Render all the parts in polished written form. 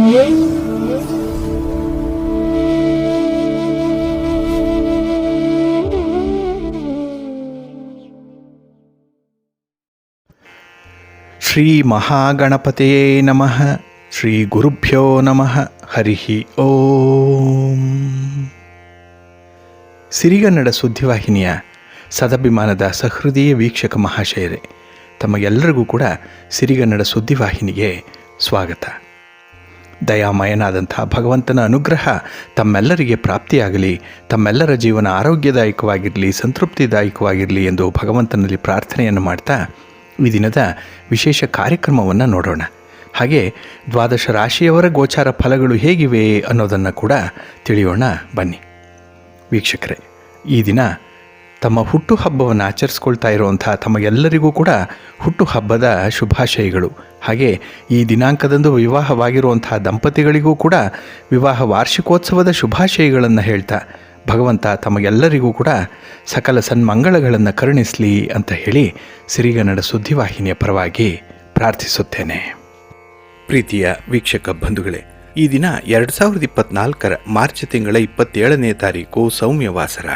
ಶ್ರೀ ಮಹಾಗಣಪತಯೇ ನಮಃ. ಶ್ರೀ ಗುರುಭ್ಯೋ ನಮಃ. ಹರಿ ಓಂ. ಸಿರಿಗನ್ನಡ ಸುದ್ದಿವಾಹಿನಿಯ ಸದಭಿಮಾನದ ಸಹೃದಯ ವೀಕ್ಷಕ ಮಹಾಶಯರೇ, ತಮಗೆಲ್ಲರಿಗೂ ಕೂಡ ಸಿರಿಗನ್ನಡ ಸುದ್ದಿವಾಹಿನಿಗೆ ಸ್ವಾಗತ. ದಯಾಮಯನಾದಂಥ ಭಗವಂತನ ಅನುಗ್ರಹ ತಮ್ಮೆಲ್ಲರಿಗೆ ಪ್ರಾಪ್ತಿಯಾಗಲಿ, ತಮ್ಮೆಲ್ಲರ ಜೀವನ ಆರೋಗ್ಯದಾಯಕವಾಗಿರಲಿ, ಸಂತೃಪ್ತಿದಾಯಕವಾಗಿರಲಿ ಎಂದು ಭಗವಂತನಲ್ಲಿ ಪ್ರಾರ್ಥನೆಯನ್ನು ಮಾಡ್ತಾ ಈ ದಿನದ ವಿಶೇಷ ಕಾರ್ಯಕ್ರಮವನ್ನು ನೋಡೋಣ. ಹಾಗೆ ದ್ವಾದಶ ರಾಶಿಯವರ ಗೋಚಾರ ಫಲಗಳು ಹೇಗಿವೆ ಅನ್ನೋದನ್ನು ಕೂಡ ತಿಳಿಯೋಣ ಬನ್ನಿ. ವೀಕ್ಷಕರೇ, ಈ ದಿನ ತಮ್ಮ ಹುಟ್ಟುಹಬ್ಬವನ್ನು ಆಚರಿಸ್ಕೊಳ್ತಾ ಇರುವಂಥ ತಮಗೆಲ್ಲರಿಗೂ ಕೂಡ ಹುಟ್ಟುಹಬ್ಬದ ಶುಭಾಶಯಗಳು. ಹಾಗೆ ಈ ದಿನಾಂಕದಂದು ವಿವಾಹವಾಗಿರುವಂಥ ದಂಪತಿಗಳಿಗೂ ಕೂಡ ವಿವಾಹ ವಾರ್ಷಿಕೋತ್ಸವದ ಶುಭಾಶಯಗಳನ್ನು ಹೇಳ್ತಾ ಭಗವಂತ ತಮಗೆಲ್ಲರಿಗೂ ಕೂಡ ಸಕಲ ಸನ್ಮಂಗಳಗಳನ್ನು ಕರುಣಿಸಲಿ ಅಂತ ಹೇಳಿ ಸಿರಿಗನ್ನಡ ಸುದ್ದಿವಾಹಿನಿಯ ಪರವಾಗಿ ಪ್ರಾರ್ಥಿಸುತ್ತೇನೆ. ಪ್ರೀತಿಯ ವೀಕ್ಷಕ ಬಂಧುಗಳೇ, ಈ ದಿನ 2024 ಮಾರ್ಚ್ ತಿಂಗಳ 27ನೇ ತಾರೀಕು ಸೌಮ್ಯವಾಸರ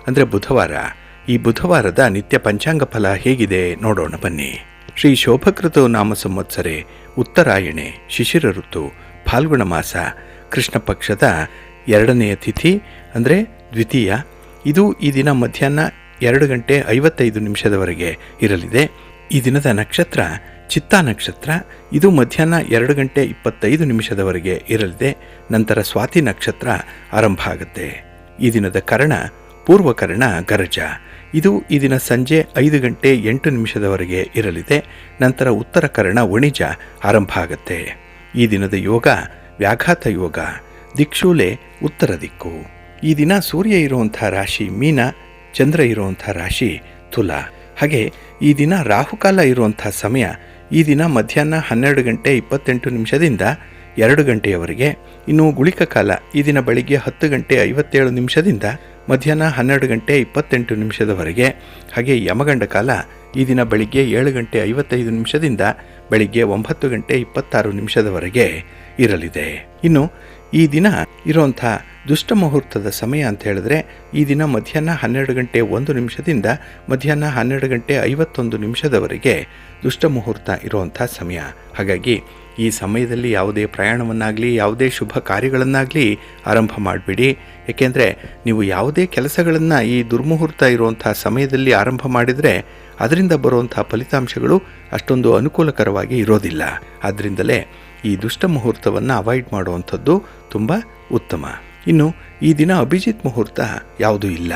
ಅಂದರೆ ಬುಧವಾರ. ಈ ಬುಧವಾರದ ನಿತ್ಯ ಪಂಚಾಂಗ ಫಲ ಹೇಗಿದೆ ನೋಡೋಣ ಬನ್ನಿ. ಶ್ರೀ ಶೋಭಕೃತ ನಾಮ ಸಂವತ್ಸರೆ, ಉತ್ತರಾಯಣೆ, ಶಿಶಿರ ಋತು, ಫಾಲ್ಗುಣ ಮಾಸ, ಕೃಷ್ಣ ಪಕ್ಷದ 2ನೆಯ ತಿಥಿ ಅಂದರೆ ದ್ವಿತೀಯ. ಇದು ಈ ದಿನ ಮಧ್ಯಾಹ್ನ 2:55 ಇರಲಿದೆ. ಈ ದಿನದ ನಕ್ಷತ್ರ ಚಿತ್ತಾ ನಕ್ಷತ್ರ. ಇದು ಮಧ್ಯಾಹ್ನ 2:25 ಇರಲಿದೆ. ನಂತರ ಸ್ವಾತಿ ನಕ್ಷತ್ರ ಆರಂಭ ಆಗುತ್ತೆ. ಈ ದಿನದ ಕರ್ಣ ಪೂರ್ವಕರ್ಣ ಗರಜ. ಇದು ಈ ದಿನ ಸಂಜೆ 5:08 ಇರಲಿದೆ. ನಂತರ ಉತ್ತರ ಕರ್ಣ ವಣಿಜ ಆರಂಭ ಆಗುತ್ತೆ. ಈ ದಿನದ ಯೋಗ ವ್ಯಾಘಾತ ಯೋಗ. ದಿಕ್ಷೂಲೆ ಉತ್ತರ ದಿಕ್ಕು. ಈ ದಿನ ಸೂರ್ಯ ಇರುವಂಥ ರಾಶಿ ಮೀನ, ಚಂದ್ರ ಇರುವಂಥ ರಾಶಿ ತುಲಾ. ಹಾಗೆ ಈ ದಿನ ರಾಹುಕಾಲ ಇರುವಂಥ ಸಮಯ ಈ ದಿನ ಮಧ್ಯಾಹ್ನ 12:28 2 ಗಂಟೆಯವರೆಗೆ. ಇನ್ನು ಗುಳಿಕ ಕಾಲ ಈ ದಿನ ಬೆಳಿಗ್ಗೆ 10:57 ಮಧ್ಯಾಹ್ನ 12:28 ಹಾಗೆ ಯಮಗಂಡ ಕಾಲ ಈ ದಿನ ಬೆಳಿಗ್ಗೆ 7:55 ಬೆಳಿಗ್ಗೆ 9:26 ಇರಲಿದೆ. ಇನ್ನು ಈ ದಿನ ಇರುವಂಥ ದುಷ್ಟ ಮುಹೂರ್ತದ ಸಮಯ ಅಂತ ಹೇಳಿದ್ರೆ ಈ ದಿನ ಮಧ್ಯಾಹ್ನ 12:01 ಮಧ್ಯಾಹ್ನ 12:51 ದುಷ್ಟ ಮುಹೂರ್ತ ಇರುವಂಥ ಸಮಯ. ಹಾಗಾಗಿ ಈ ಸಮಯದಲ್ಲಿ ಯಾವುದೇ ಪ್ರಯಾಣವನ್ನಾಗಲಿ ಯಾವುದೇ ಶುಭ ಕಾರ್ಯಗಳನ್ನಾಗಲಿ ಆರಂಭ ಮಾಡಬೇಡಿ. ಏಕೆಂದರೆ ನೀವು ಯಾವುದೇ ಕೆಲಸಗಳನ್ನು ಈ ದುರ್ಮುಹೂರ್ತ ಇರುವಂಥ ಸಮಯದಲ್ಲಿ ಆರಂಭ ಮಾಡಿದರೆ ಅದರಿಂದ ಬರುವಂಥ ಫಲಿತಾಂಶಗಳು ಅಷ್ಟೊಂದು ಅನುಕೂಲಕರವಾಗಿ ಇರೋದಿಲ್ಲ. ಆದ್ದರಿಂದಲೇ ಈ ದುಷ್ಟ ಮುಹೂರ್ತವನ್ನು ಅವಾಯ್ಡ್ ಮಾಡುವಂಥದ್ದು ತುಂಬ ಉತ್ತಮ. ಇನ್ನು ಈ ದಿನ ಅಭಿಜಿತ್ ಮುಹೂರ್ತ ಯಾವುದೂ ಇಲ್ಲ.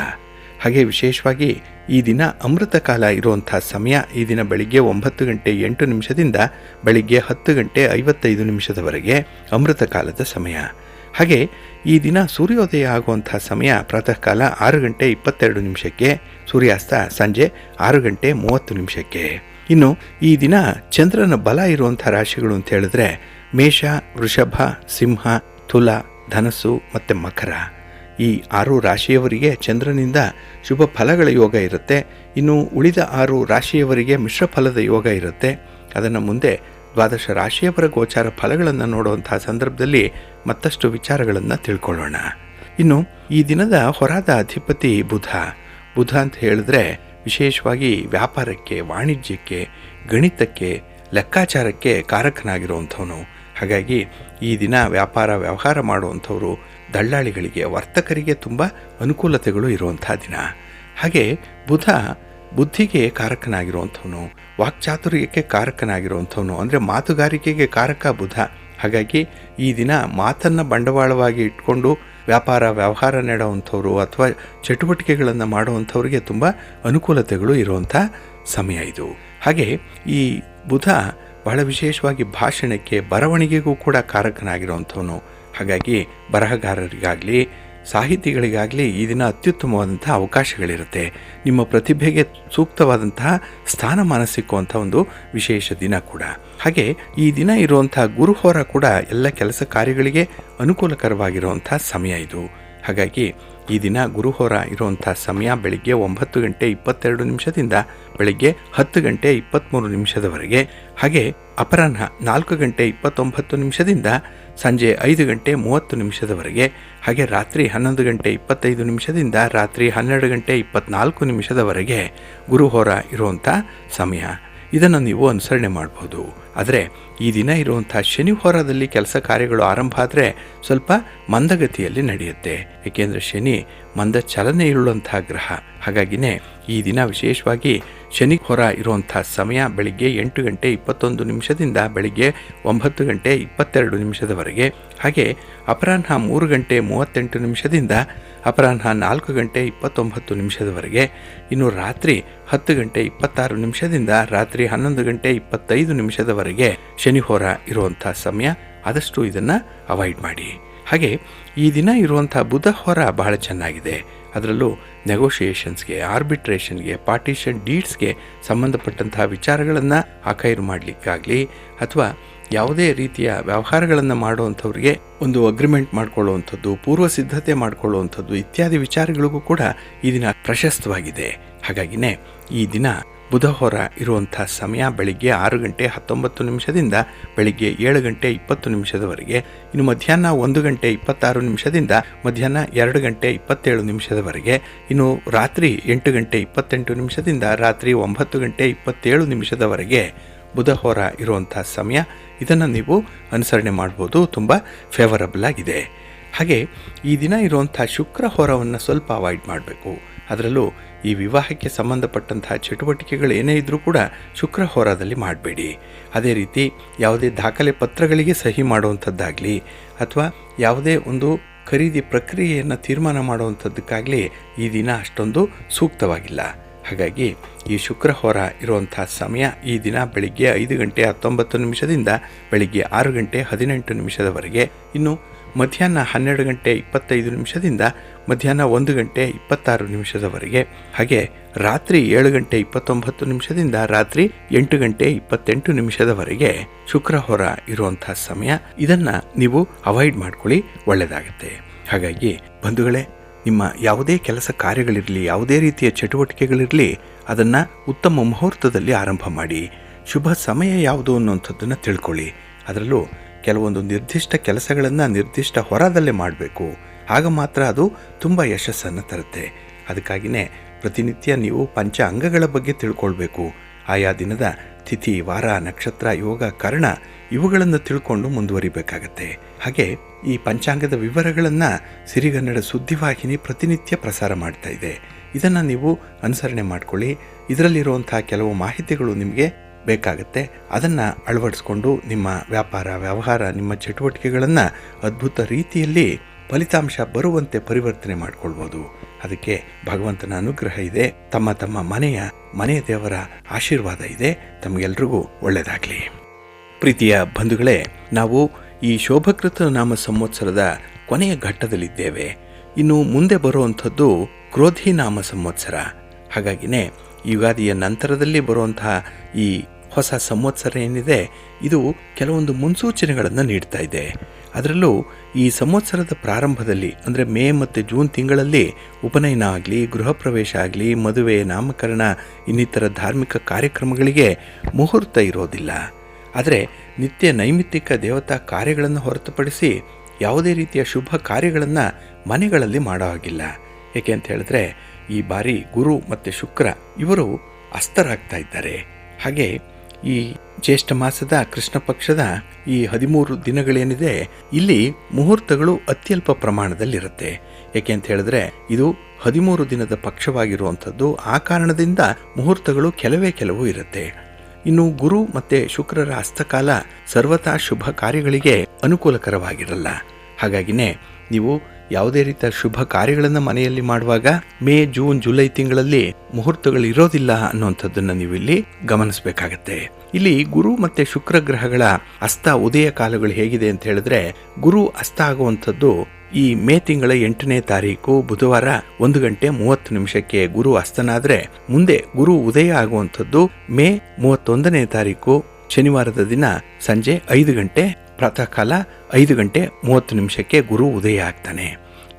ಹಾಗೆ ವಿಶೇಷವಾಗಿ ಈ ದಿನ ಅಮೃತ ಕಾಲ ಇರುವಂಥ ಸಮಯ ಈ ದಿನ ಬೆಳಿಗ್ಗೆ 9:08 ಬೆಳಿಗ್ಗೆ 10:55 ಅಮೃತ ಕಾಲದ ಸಮಯ. ಹಾಗೆ ಈ ದಿನ ಸೂರ್ಯೋದಯ ಆಗುವಂಥ ಸಮಯ ಪ್ರಾತಃ ಕಾಲ 6:22 ಸೂರ್ಯಾಸ್ತ ಸಂಜೆ 6:30. ಇನ್ನು ಈ ದಿನ ಚಂದ್ರನ ಬಲ ಇರುವಂಥ ರಾಶಿಗಳು ಅಂತ ಹೇಳಿದ್ರೆ ಮೇಷ, ವೃಷಭ, ಸಿಂಹ, ತುಲಾ, ಧನಸ್ಸು ಮತ್ತು ಮಕರ. ಈ 6 ರಾಶಿಯವರಿಗೆ ಚಂದ್ರನಿಂದ ಶುಭ ಫಲಗಳ ಯೋಗ ಇರುತ್ತೆ. ಇನ್ನು ಉಳಿದ 6 ರಾಶಿಯವರಿಗೆ ಮಿಶ್ರ ಫಲದ ಯೋಗ ಇರುತ್ತೆ. ಅದನ್ನು ಮುಂದೆ ದ್ವಾದಶ ರಾಶಿಯವರ ಗೋಚಾರ ಫಲಗಳನ್ನು ನೋಡುವಂಥ ಸಂದರ್ಭದಲ್ಲಿ ಮತ್ತಷ್ಟು ವಿಚಾರಗಳನ್ನು ತಿಳ್ಕೊಳ್ಳೋಣ. ಇನ್ನು ಈ ದಿನದ ಹೊರಾದ ಅಧಿಪತಿ ಬುಧ. ಬುಧ ಅಂತ ಹೇಳಿದ್ರೆ ವಿಶೇಷವಾಗಿ ವ್ಯಾಪಾರಕ್ಕೆ, ವಾಣಿಜ್ಯಕ್ಕೆ, ಗಣಿತಕ್ಕೆ, ಲೆಕ್ಕಾಚಾರಕ್ಕೆ ಕಾರಕನಾಗಿರುವಂಥವನು. ಹಾಗಾಗಿ ಈ ದಿನ ವ್ಯಾಪಾರ ವ್ಯವಹಾರ ಮಾಡುವಂಥವರು, ದಳ್ಳಾಳಿಗಳಿಗೆ, ವರ್ತಕರಿಗೆ ತುಂಬ ಅನುಕೂಲತೆಗಳು ಇರುವಂಥ ದಿನ. ಹಾಗೆ ಬುಧ ಬುದ್ಧಿಗೆ ಕಾರಕನಾಗಿರುವಂಥವನು, ವಾಕ್ಚಾತುರ್ಯಕ್ಕೆ ಕಾರಕನಾಗಿರುವಂಥವನು, ಅಂದರೆ ಮಾತುಗಾರಿಕೆಗೆ ಕಾರಕ ಬುಧ. ಹಾಗಾಗಿ ಈ ದಿನ ಮಾತನ್ನು ಬಂಡವಾಳವಾಗಿ ಇಟ್ಕೊಂಡು ವ್ಯಾಪಾರ ವ್ಯವಹಾರ ನಡೆಯುವಂಥವ್ರು ಅಥವಾ ಚಟುವಟಿಕೆಗಳನ್ನು ಮಾಡುವಂಥವ್ರಿಗೆ ತುಂಬ ಅನುಕೂಲತೆಗಳು ಇರುವಂಥ ಸಮಯ ಇದು. ಹಾಗೆ ಈ ಬುಧ ಬಹಳ ವಿಶೇಷವಾಗಿ ಭಾಷಣಕ್ಕೆ, ಬರವಣಿಗೆಗೂ ಕೂಡ ಕಾರಕನಾಗಿರುವಂಥವನು. ಹಾಗಾಗಿ ಬರಹಗಾರರಿಗಾಗಲಿ ಸಾಹಿತಿಗಳಿಗಾಗಲಿ ಈ ದಿನ ಅತ್ಯುತ್ತಮವಾದಂಥ ಅವಕಾಶಗಳಿರುತ್ತೆ. ನಿಮ್ಮ ಪ್ರತಿಭೆಗೆ ಸೂಕ್ತವಾದಂತಹ ಸ್ಥಾನಮಾನ ಸಿಕ್ಕುವಂಥ ಒಂದು ವಿಶೇಷ ದಿನ ಕೂಡ. ಹಾಗೆ ಈ ದಿನ ಇರುವಂಥ ಗುರುಹೋರ ಕೂಡ ಎಲ್ಲ ಕೆಲಸ ಕಾರ್ಯಗಳಿಗೆ ಅನುಕೂಲಕರವಾಗಿರುವಂಥ ಸಮಯ ಇದು. ಹಾಗಾಗಿ ಈ ದಿನ ಗುರುಹೋರ ಇರುವಂಥ ಸಮಯ ಬೆಳಿಗ್ಗೆ 9:22 ಬೆಳಿಗ್ಗೆ 10:23 ಹಾಗೆ ಅಪರಾಹ್ನ 4:29 ಸಂಜೆ 5:30 ಹಾಗೆ ರಾತ್ರಿ 11:25 ರಾತ್ರಿ 12:24 ಗುರುಹೋರ ಇರುವಂಥ ಸಮಯ. ಇದನ್ನು ನೀವು ಅನುಸರಣೆ ಮಾಡ್ಬೋದು. ಆದರೆ ಈ ದಿನ ಇರುವಂಥ ಶನಿ ಹೋರಾದಲ್ಲಿ ಕೆಲಸ ಕಾರ್ಯಗಳು ಆರಂಭ ಆದರೆ ಸ್ವಲ್ಪ ಮಂದಗತಿಯಲ್ಲಿ ನಡೆಯುತ್ತೆ. ಏಕೆಂದರೆ ಶನಿ ಮಂದ ಚಲನೆ ಇರುವಂಥ ಗ್ರಹ. ಹಾಗಾಗಿನೇ ಈ ದಿನ ವಿಶೇಷವಾಗಿ ಶನಿ ಹೋರ ಇರುವಂಥ ಸಮಯ ಬೆಳಿಗ್ಗೆ 8:21 ಬೆಳಿಗ್ಗೆ 9:22 ಹಾಗೆ ಅಪರಾಹ್ನ 3:38 ಅಪರಾಹ್ನ 4:29 ಇನ್ನು ರಾತ್ರಿ 10:26 ರಾತ್ರಿ 11:25 ಶನಿ ಹೋರ ಇರುವಂಥ ಸಮಯ. ಆದಷ್ಟು ಇದನ್ನು ಅವಾಯ್ಡ್ ಮಾಡಿ. ಹಾಗೆ ಈ ದಿನ ಇರುವಂಥ ಬುಧ ಹೋರ ಬಹಳ ಚೆನ್ನಾಗಿದೆ. ಅದರಲ್ಲೂ ನೆಗೋಷಿಯೇಷನ್ಸ್ಗೆ, ಆರ್ಬಿಟ್ರೇಷನ್ಗೆ, ಪಾರ್ಟಿಷನ್ ಡೀಡ್ಸ್ಗೆ ಸಂಬಂಧಪಟ್ಟಂತಹ ವಿಚಾರಗಳನ್ನು ಆಖೈರು ಮಾಡಲಿಕ್ಕಾಗಲಿ ಅಥವಾ ಯಾವುದೇ ರೀತಿಯ ವ್ಯವಹಾರಗಳನ್ನು ಮಾಡುವಂಥವ್ರಿಗೆ ಒಂದು ಅಗ್ರಿಮೆಂಟ್ ಮಾಡ್ಕೊಳ್ಳುವಂಥದ್ದು, ಪೂರ್ವ ಸಿದ್ಧತೆ ಮಾಡ್ಕೊಳ್ಳುವಂಥದ್ದು ಇತ್ಯಾದಿ ವಿಚಾರಗಳಿಗೂ ಕೂಡ ಈ ದಿನ ಪ್ರಶಸ್ತವಾಗಿದೆ. ಹಾಗಾಗಿನೇ ಈ ದಿನ ಬುಧ ಹೋರ ಇರುವಂಥ ಸಮಯ ಬೆಳಿಗ್ಗೆ 6:19 ಬೆಳಿಗ್ಗೆ 7:20 ಇನ್ನು ಮಧ್ಯಾಹ್ನ 1:26 ಮಧ್ಯಾಹ್ನ 2:27 ಇನ್ನು ರಾತ್ರಿ 8:28 ರಾತ್ರಿ 9:27 ಬುಧ ಹೋರ ಇರುವಂಥ ಸಮಯ. ಇದನ್ನು ನೀವು ಅನುಸರಣೆ ಮಾಡ್ಬೋದು. ತುಂಬ ಫೇವರಬಲ್ ಆಗಿದೆ. ಹಾಗೆ ಈ ದಿನ ಇರುವಂಥ ಶುಕ್ರ ಹೋರವನ್ನು ಸ್ವಲ್ಪ ಅವಾಯ್ಡ್ ಮಾಡಬೇಕು. ಅದರಲ್ಲೂ ಈ ವಿವಾಹಕ್ಕೆ ಸಂಬಂಧಪಟ್ಟಂತಹ ಚಟುವಟಿಕೆಗಳು ಏನೇ ಇದ್ದರೂ ಕೂಡ ಶುಕ್ರ ಹೋರಾದಲ್ಲಿ ಮಾಡಬೇಡಿ. ಅದೇ ರೀತಿ ಯಾವುದೇ ದಾಖಲೆ ಪತ್ರಗಳಿಗೆ ಸಹಿ ಮಾಡುವಂಥದ್ದಾಗಲಿ ಅಥವಾ ಯಾವುದೇ ಒಂದು ಖರೀದಿ ಪ್ರಕ್ರಿಯೆಯನ್ನು ತೀರ್ಮಾನ ಮಾಡುವಂಥದ್ದಕ್ಕಾಗಲಿ ಈ ದಿನ ಅಷ್ಟೊಂದು ಸೂಕ್ತವಾಗಿಲ್ಲ. ಹಾಗಾಗಿ ಈ ಶುಕ್ರ ಹೋರ ಇರುವಂಥ ಸಮಯ ಈ ದಿನ ಬೆಳಿಗ್ಗೆ 5:19 ಬೆಳಿಗ್ಗೆ 6:18 ಇನ್ನು ಮಧ್ಯಾಹ್ನ 12:25 ಮಧ್ಯಾಹ್ನ 1:26 ಹಾಗೆ ರಾತ್ರಿ 7:29 ರಾತ್ರಿ 8:28 ಶುಕ್ರ ಹೋರ ಇರುವಂಥ ಸಮಯ. ಇದನ್ನು ನೀವು ಅವಾಯ್ಡ್ ಮಾಡ್ಕೊಳ್ಳಿ, ಒಳ್ಳೆಯದಾಗುತ್ತೆ. ಹಾಗಾಗಿ ಬಂಧುಗಳೇ, ನಿಮ್ಮ ಯಾವುದೇ ಕೆಲಸ ಕಾರ್ಯಗಳಿರಲಿ, ಯಾವುದೇ ರೀತಿಯ ಚಟುವಟಿಕೆಗಳಿರಲಿ, ಅದನ್ನು ಉತ್ತಮ ಮುಹೂರ್ತದಲ್ಲಿ ಆರಂಭ ಮಾಡಿ. ಶುಭ ಸಮಯ ಯಾವುದು ಅನ್ನುವಂಥದ್ದನ್ನು ತಿಳ್ಕೊಳ್ಳಿ. ಅದರಲ್ಲೂ ಕೆಲವೊಂದು ನಿರ್ದಿಷ್ಟ ಕೆಲಸಗಳನ್ನು ನಿರ್ದಿಷ್ಟ ಹೊರದಲ್ಲೇ ಮಾಡಬೇಕು. ಆಗ ಮಾತ್ರ ಅದು ತುಂಬ ಯಶಸ್ಸನ್ನು ತರುತ್ತೆ. ಅದಕ್ಕಾಗಿಯೇ ಪ್ರತಿನಿತ್ಯ ನೀವು ಪಂಚ ಅಂಗಗಳ ಬಗ್ಗೆ ತಿಳ್ಕೊಳ್ಬೇಕು. ಆಯಾ ದಿನದ ತಿಥಿ, ವಾರ, ನಕ್ಷತ್ರ, ಯೋಗ, ಕರ್ಣ ಇವುಗಳನ್ನು ತಿಳ್ಕೊಂಡು ಮುಂದುವರಿಬೇಕಾಗತ್ತೆ. ಹಾಗೆ ಈ ಪಂಚಾಂಗದ ವಿವರಗಳನ್ನು ಸಿರಿಗನ್ನಡ ಸುದ್ದಿವಾಹಿನಿ ಪ್ರತಿನಿತ್ಯ ಪ್ರಸಾರ ಮಾಡ್ತಾ ಇದೆ. ಇದನ್ನು ನೀವು ಅನುಸರಣೆ ಮಾಡಿಕೊಳ್ಳಿ. ಇದರಲ್ಲಿರುವಂಥ ಕೆಲವು ಮಾಹಿತಿಗಳು ನಿಮಗೆ ಬೇಕಾಗುತ್ತೆ. ಅದನ್ನು ಅಳವಡಿಸ್ಕೊಂಡು ನಿಮ್ಮ ವ್ಯಾಪಾರ, ವ್ಯವಹಾರ, ನಿಮ್ಮ ಚಟುವಟಿಕೆಗಳನ್ನು ಅದ್ಭುತ ರೀತಿಯಲ್ಲಿ ಫಲಿತಾಂಶ ಬರುವಂತೆ ಪರಿವರ್ತನೆ ಮಾಡಿಕೊಳ್ಬೋದು. ಅದಕ್ಕೆ ಭಗವಂತನ ಅನುಗ್ರಹ ಇದೆ. ತಮ್ಮ ತಮ್ಮ ಮನೆಯ ದೇವರ ಆಶೀರ್ವಾದ ಇದೆ. ತಮಗೆಲ್ರಿಗೂ ಒಳ್ಳೆಯದಾಗಲಿ. ಪ್ರೀತಿಯ ಬಂಧುಗಳೇ, ನಾವು ಈ ಶೋಭಕೃತ ನಾಮ ಸಂವತ್ಸರದ ಕೊನೆಯ ಘಟ್ಟದಲ್ಲಿದ್ದೇವೆ. ಇನ್ನು ಮುಂದೆ ಬರುವಂಥದ್ದು ಕ್ರೋಧಿ ನಾಮ ಸಂವತ್ಸರ. ಹಾಗಾಗಿನೇ ಯುಗಾದಿಯ ನಂತರದಲ್ಲಿ ಬರುವಂತಹ ಈ ಹೊಸ ಸಂವತ್ಸರ ಏನಿದೆ, ಇದು ಕೆಲವೊಂದು ಮುನ್ಸೂಚನೆಗಳನ್ನು ನೀಡ್ತಾ ಇದೆ. ಅದರಲ್ಲೂ ಈ ಸಂವತ್ಸರದ ಪ್ರಾರಂಭದಲ್ಲಿ ಅಂದರೆ ಮೇ ಮತ್ತು ಜೂನ್ ತಿಂಗಳಲ್ಲಿ ಉಪನಯನ ಆಗಲಿ, ಗೃಹ ಪ್ರವೇಶ ಆಗಲಿ, ಮದುವೆ, ನಾಮಕರಣ ಇನ್ನಿತರ ಧಾರ್ಮಿಕ ಕಾರ್ಯಕ್ರಮಗಳಿಗೆ ಮುಹೂರ್ತ ಇರೋದಿಲ್ಲ. ಆದರೆ ನಿತ್ಯ ನೈಮಿತ್ತಿಕ ದೇವತಾ ಕಾರ್ಯಗಳನ್ನು ಹೊರತುಪಡಿಸಿ ಯಾವುದೇ ರೀತಿಯ ಶುಭ ಕಾರ್ಯಗಳನ್ನು ಮನೆಗಳಲ್ಲಿ ಮಾಡೋ ಹಾಗಿಲ್ಲ. ಏಕೆ ಅಂತ ಹೇಳಿದ್ರೆ ಈ ಬಾರಿ ಗುರು ಮತ್ತು ಶುಕ್ರ ಇವರು ಅಸ್ತರಾಗ್ತಾ ಇದ್ದಾರೆ. ಹಾಗೆ ಈ ಜ್ಯೇಷ್ಠ ಮಾಸದ ಕೃಷ್ಣ ಪಕ್ಷದ ಈ 13 ದಿನಗಳೇನಿದೆ, ಇಲ್ಲಿ ಮುಹೂರ್ತಗಳು ಅತ್ಯಲ್ಪ ಪ್ರಮಾಣದಲ್ಲಿರುತ್ತೆ. ಏಕೆ ಅಂತ ಹೇಳಿದ್ರೆ ಇದು 13 ದಿನದ ಪಕ್ಷವಾಗಿರುವಂಥದ್ದು. ಆ ಕಾರಣದಿಂದ ಮುಹೂರ್ತಗಳು ಕೆಲವು ಇರುತ್ತೆ. ಇನ್ನು ಗುರು ಮತ್ತು ಶುಕ್ರರ ಹಸ್ತಕಾಲ ಸರ್ವತಾ ಶುಭ ಕಾರ್ಯಗಳಿಗೆ ಅನುಕೂಲಕರವಾಗಿರಲ್ಲ. ಹಾಗಾಗಿನೇ ನೀವು ಯಾವುದೇ ರೀತಿಯ ಶುಭ ಕಾರ್ಯಗಳನ್ನು ಮನೆಯಲ್ಲಿ ಮಾಡುವಾಗ ಮೇ, ಜೂನ್, ಜುಲೈ ತಿಂಗಳಲ್ಲಿ ಮುಹೂರ್ತಗಳು ಇರೋದಿಲ್ಲ ಅನ್ನುವಂಥದ್ದನ್ನು ನೀವು ಇಲ್ಲಿ ಗಮನಿಸಬೇಕಾಗತ್ತೆ. ಇಲ್ಲಿ ಗುರು ಮತ್ತು ಶುಕ್ರ ಗ್ರಹಗಳ ಅಸ್ತ ಉದಯ ಕಾಲಗಳು ಹೇಗಿದೆ ಅಂತ ಹೇಳಿದ್ರೆ, ಗುರು ಅಸ್ತ ಆಗುವಂಥದ್ದು ಈ ಮೇ ತಿಂಗಳ 8ನೇ ತಾರೀಕು ಬುಧವಾರ 1:30 ಗುರು ಅಸ್ತನಾದ್ರೆ, ಮುಂದೆ ಗುರು ಉದಯ ಆಗುವಂಥದ್ದು ಮೇ 31ನೇ ತಾರೀಕು ಶನಿವಾರದ ದಿನ ಸಂಜೆ 5 ಗಂಟೆ ಪ್ರಾತಃ ಕಾಲ 5:30 ಗುರು ಉದಯ ಆಗ್ತಾನೆ.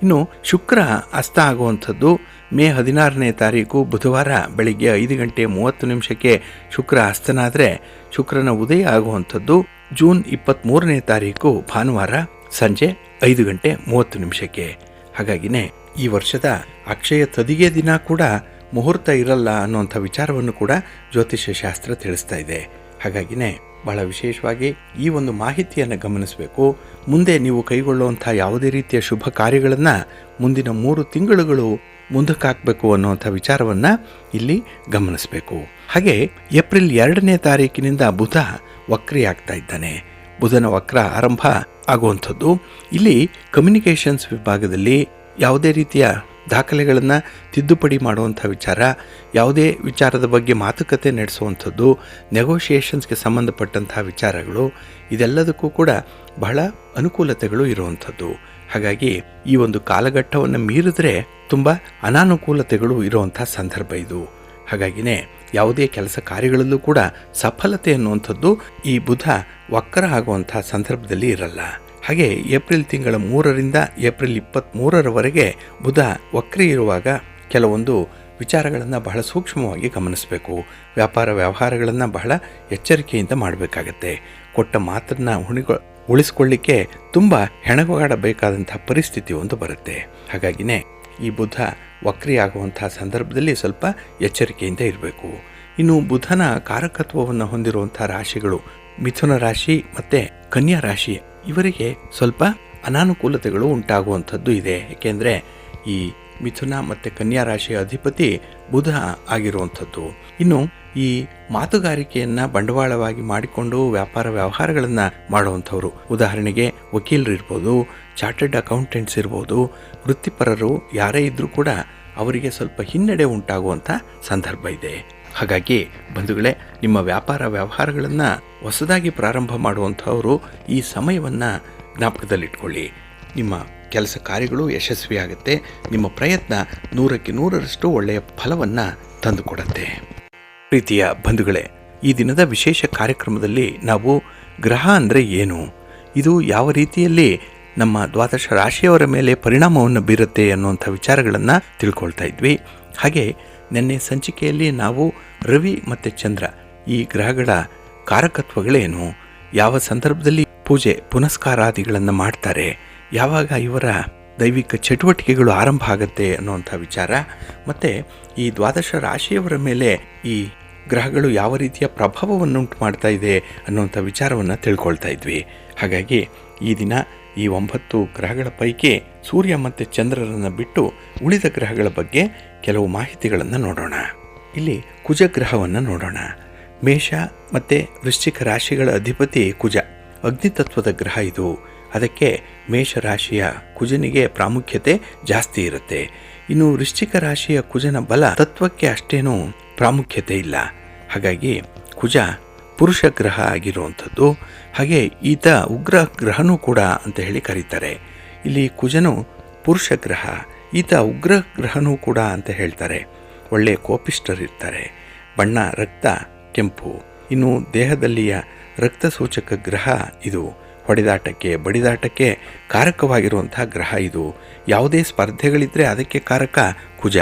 ಇನ್ನು ಶುಕ್ರ ಅಸ್ತ ಆಗುವಂಥದ್ದು ಮೇ 16ನೇ ತಾರೀಕು ಬುಧವಾರ ಬೆಳಿಗ್ಗೆ 5:30 ಶುಕ್ರ ಅಸ್ತನಾದರೆ ಶುಕ್ರನ ಉದಯ ಆಗುವಂಥದ್ದು ಜೂನ್ 23ನೇ ತಾರೀಕು ಭಾನುವಾರ ಸಂಜೆ 5:30 ಹಾಗಾಗಿನೇ ಈ ವರ್ಷದ ಅಕ್ಷಯ ತದಿಗೆ ದಿನ ಕೂಡ ಮುಹೂರ್ತ ಇರಲ್ಲ ಅನ್ನುವಂಥ ವಿಚಾರವನ್ನು ಕೂಡ ಜ್ಯೋತಿಷ್ಯ ಶಾಸ್ತ್ರ ತಿಳಿಸ್ತಾ ಇದೆ. ಹಾಗಾಗಿನೇ ಬಹಳ ವಿಶೇಷವಾಗಿ ಈ ಒಂದು ಮಾಹಿತಿಯನ್ನು ಗಮನಿಸಬೇಕು. ಮುಂದೆ ನೀವು ಕೈಗೊಳ್ಳುವಂಥ ಯಾವುದೇ ರೀತಿಯ ಶುಭ ಕಾರ್ಯಗಳನ್ನು ಮುಂದಿನ 3 ತಿಂಗಳುಗಳು ಮುಂದಕ್ಕೆ ಹಾಕಬೇಕು ಅನ್ನುವಂಥ ವಿಚಾರವನ್ನು ಇಲ್ಲಿ ಗಮನಿಸಬೇಕು. ಹಾಗೆ ಏಪ್ರಿಲ್ 2ನೇ ತಾರೀಕಿನಿಂದ ಬುಧ ವಕ್ರಿ ಆಗ್ತಾ ಇದ್ದಾನೆ. ಬುಧನ ವಕ್ರ ಆರಂಭ ಆಗುವಂಥದ್ದು ಇಲ್ಲಿ ಕಮ್ಯುನಿಕೇಷನ್ಸ್ ವಿಭಾಗದಲ್ಲಿ ಯಾವುದೇ ರೀತಿಯ ದಾಖಲೆಗಳನ್ನು ತಿದ್ದುಪಡಿ ಮಾಡುವಂಥ ವಿಚಾರ, ಯಾವುದೇ ವಿಚಾರದ ಬಗ್ಗೆ ಮಾತುಕತೆ ನಡೆಸುವಂಥದ್ದು, ನೆಗೋಷಿಯೇಷನ್ಸ್ಗೆ ಸಂಬಂಧಪಟ್ಟಂಥ ವಿಚಾರಗಳು, ಇದೆಲ್ಲದಕ್ಕೂ ಕೂಡ ಬಹಳ ಅನುಕೂಲತೆಗಳು ಇರುವಂಥದ್ದು. ಹಾಗಾಗಿ ಈ ಒಂದು ಕಾಲಘಟ್ಟವನ್ನು ಮೀರಿದ್ರೆ ತುಂಬ ಅನಾನುಕೂಲತೆಗಳು ಇರುವಂಥ ಸಂದರ್ಭ ಇದು. ಹಾಗಾಗಿನೇ ಯಾವುದೇ ಕೆಲಸ ಕಾರ್ಯಗಳಲ್ಲೂ ಕೂಡ ಸಫಲತೆ ಅನ್ನುವಂಥದ್ದು ಈ ಬುಧ ವಕ್ರ ಆಗುವಂಥ ಸಂದರ್ಭದಲ್ಲಿ ಇರಲ್ಲ. ಹಾಗೆ ಏಪ್ರಿಲ್ ತಿಂಗಳ 3ರಿಂದ ಏಪ್ರಿಲ್ 23ರವರೆಗೆ ಬುಧ ವಕ್ರಿ ಇರುವಾಗ ಕೆಲವೊಂದು ವಿಚಾರಗಳನ್ನು ಬಹಳ ಸೂಕ್ಷ್ಮವಾಗಿ ಗಮನಿಸಬೇಕು. ವ್ಯಾಪಾರ ವ್ಯವಹಾರಗಳನ್ನು ಬಹಳ ಎಚ್ಚರಿಕೆಯಿಂದ ಮಾಡಬೇಕಾಗತ್ತೆ. ಕೊಟ್ಟ ಮಾತನ್ನು ಉಳಿಸ್ಕೊಳ್ಳಿಕ್ಕೆ ತುಂಬ ಹೆಣಗಾಡಬೇಕಾದಂಥ ಪರಿಸ್ಥಿತಿ ಒಂದು ಬರುತ್ತೆ. ಹಾಗಾಗಿನೇ ಈ ಬುಧ ವಕ್ರಿ ಆಗುವಂಥ ಸಂದರ್ಭದಲ್ಲಿ ಸ್ವಲ್ಪ ಎಚ್ಚರಿಕೆಯಿಂದ ಇರಬೇಕು. ಇನ್ನು ಬುಧನ ಕಾರಕತ್ವವನ್ನು ಹೊಂದಿರುವಂಥ ರಾಶಿಗಳು ಮಿಥುನ ರಾಶಿ ಮತ್ತು ಕನ್ಯಾ ರಾಶಿ, ಇವರಿಗೆ ಸ್ವಲ್ಪ ಅನಾನುಕೂಲತೆಗಳು ಉಂಟಾಗುವಂಥದ್ದು ಇದೆ. ಏಕೆಂದರೆ ಈ ಮಿಥುನ ಮತ್ತು ಕನ್ಯಾ ರಾಶಿಯ ಅಧಿಪತಿ ಬುಧ ಆಗಿರುವಂಥದ್ದು. ಇನ್ನು ಈ ಮಾತುಗಾರಿಕೆಯನ್ನು ಬಂಡವಾಳವಾಗಿ ಮಾಡಿಕೊಂಡು ವ್ಯಾಪಾರ ವ್ಯವಹಾರಗಳನ್ನು ಮಾಡುವಂಥವ್ರು, ಉದಾಹರಣೆಗೆ ವಕೀಲರು ಇರ್ಬೋದು, ಚಾರ್ಟರ್ಡ್ ಅಕೌಂಟೆಂಟ್ಸ್ ಇರ್ಬೋದು, ವೃತ್ತಿಪರರು ಯಾರೇ ಇದ್ದರೂ ಕೂಡ ಅವರಿಗೆ ಸ್ವಲ್ಪ ಹಿನ್ನಡೆ ಉಂಟಾಗುವಂಥ ಸಂದರ್ಭ ಇದೆ. ಹಾಗಾಗಿ ಬಂಧುಗಳೇ, ನಿಮ್ಮ ವ್ಯಾಪಾರ ವ್ಯವಹಾರಗಳನ್ನು ಹೊಸದಾಗಿ ಪ್ರಾರಂಭ ಮಾಡುವಂಥವರು ಈ ಸಮಯವನ್ನು ಜ್ಞಾಪಕದಲ್ಲಿಟ್ಕೊಳ್ಳಿ. ನಿಮ್ಮ ಕೆಲಸ ಕಾರ್ಯಗಳು ಯಶಸ್ವಿಯಾಗುತ್ತೆ. ನಿಮ್ಮ ಪ್ರಯತ್ನ 100ಕ್ಕೆ 100ರಷ್ಟು ಒಳ್ಳೆಯ ಫಲವನ್ನು ತಂದುಕೊಡುತ್ತೆ. ಪ್ರೀತಿಯ ಬಂಧುಗಳೇ, ಈ ದಿನದ ವಿಶೇಷ ಕಾರ್ಯಕ್ರಮದಲ್ಲಿ ನಾವು ಗ್ರಹ ಅಂದರೆ ಏನು, ಇದು ಯಾವ ರೀತಿಯಲ್ಲಿ ನಮ್ಮ ದ್ವಾದಶ ರಾಶಿಯವರ ಮೇಲೆ ಪರಿಣಾಮವನ್ನು ಬೀರುತ್ತೆ ಅನ್ನುವಂಥ ವಿಚಾರಗಳನ್ನು ತಿಳ್ಕೊಳ್ತಾ ಇದ್ವಿ. ಹಾಗೆ ನಿನ್ನೆ ಸಂಚಿಕೆಯಲ್ಲಿ ನಾವು ರವಿ ಮತ್ತು ಚಂದ್ರ ಈ ಗ್ರಹಗಳ ಕಾರಕತ್ವಗಳೇನು, ಯಾವ ಸಂದರ್ಭದಲ್ಲಿ ಪೂಜೆ ಪುನಸ್ಕಾರಾದಿಗಳನ್ನು ಮಾಡ್ತಾರೆ, ಯಾವಾಗ ಇವರ ದೈವಿಕ ಚಟುವಟಿಕೆಗಳು ಆರಂಭ ಆಗುತ್ತೆ ಅನ್ನುವಂಥ ವಿಚಾರ, ಮತ್ತು ಈ ದ್ವಾದಶ ರಾಶಿಯವರ ಮೇಲೆ ಈ ಗ್ರಹಗಳು ಯಾವ ರೀತಿಯ ಪ್ರಭಾವವನ್ನುಂಟು ಮಾಡ್ತಾ ಇದೆ ಅನ್ನುವಂಥ ವಿಚಾರವನ್ನು ತಿಳ್ಕೊಳ್ತಾ ಇದ್ವಿ. ಹಾಗಾಗಿ ಈ ದಿನ ಈ 9 ಗ್ರಹಗಳ ಪೈಕಿ ಸೂರ್ಯ ಮತ್ತು ಚಂದ್ರರನ್ನು ಬಿಟ್ಟು ಉಳಿದ ಗ್ರಹಗಳ ಬಗ್ಗೆ ಕೆಲವು ಮಾಹಿತಿಗಳನ್ನು ನೋಡೋಣ. ಇಲ್ಲಿ ಕುಜ ಗ್ರಹವನ್ನು ನೋಡೋಣ. ಮೇಷ ಮತ್ತು ವೃಶ್ಚಿಕ ರಾಶಿಗಳ ಅಧಿಪತಿ ಕುಜ, ಅಗ್ನಿತತ್ವದ ಗ್ರಹ ಇದು. ಅದಕ್ಕೆ ಮೇಷರಾಶಿಯ ಕುಜನಿಗೆ ಪ್ರಾಮುಖ್ಯತೆ ಜಾಸ್ತಿ ಇರುತ್ತೆ. ಇನ್ನು ವೃಶ್ಚಿಕ ರಾಶಿಯ ಕುಜನ ಬಲ ತತ್ವಕ್ಕೆ ಅಷ್ಟೇನೂ ಪ್ರಾಮುಖ್ಯತೆ ಇಲ್ಲ. ಹಾಗಾಗಿ ಕುಜ ಪುರುಷ ಗ್ರಹ ಆಗಿರುವಂಥದ್ದು. ಹಾಗೆ ಈತ ಉಗ್ರ ಗ್ರಹನೂ ಕೂಡ ಅಂತ ಹೇಳಿ ಕರೀತಾರೆ. ಇಲ್ಲಿ ಕುಜನು ಪುರುಷ ಗ್ರಹ, ಈತ ಉಗ್ರ ಗ್ರಹನೂ ಕೂಡ ಅಂತ ಹೇಳ್ತಾರೆ. ಒಳ್ಳೆಯ ಕೋಪಿಷ್ಠರಿರ್ತಾರೆ. ಬಣ್ಣ ರಕ್ತ ಕೆಂಪು. ಇನ್ನು ದೇಹದಲ್ಲಿಯ ರಕ್ತ ಸೂಚಕ ಗ್ರಹ ಇದು. ಹೊಡೆದಾಟಕ್ಕೆ ಬಡಿದಾಟಕ್ಕೆ ಕಾರಕವಾಗಿರುವಂಥ ಗ್ರಹ ಇದು. ಯಾವುದೇ ಸ್ಪರ್ಧೆಗಳಿದ್ದರೆ ಅದಕ್ಕೆ ಕಾರಕ ಕುಜ.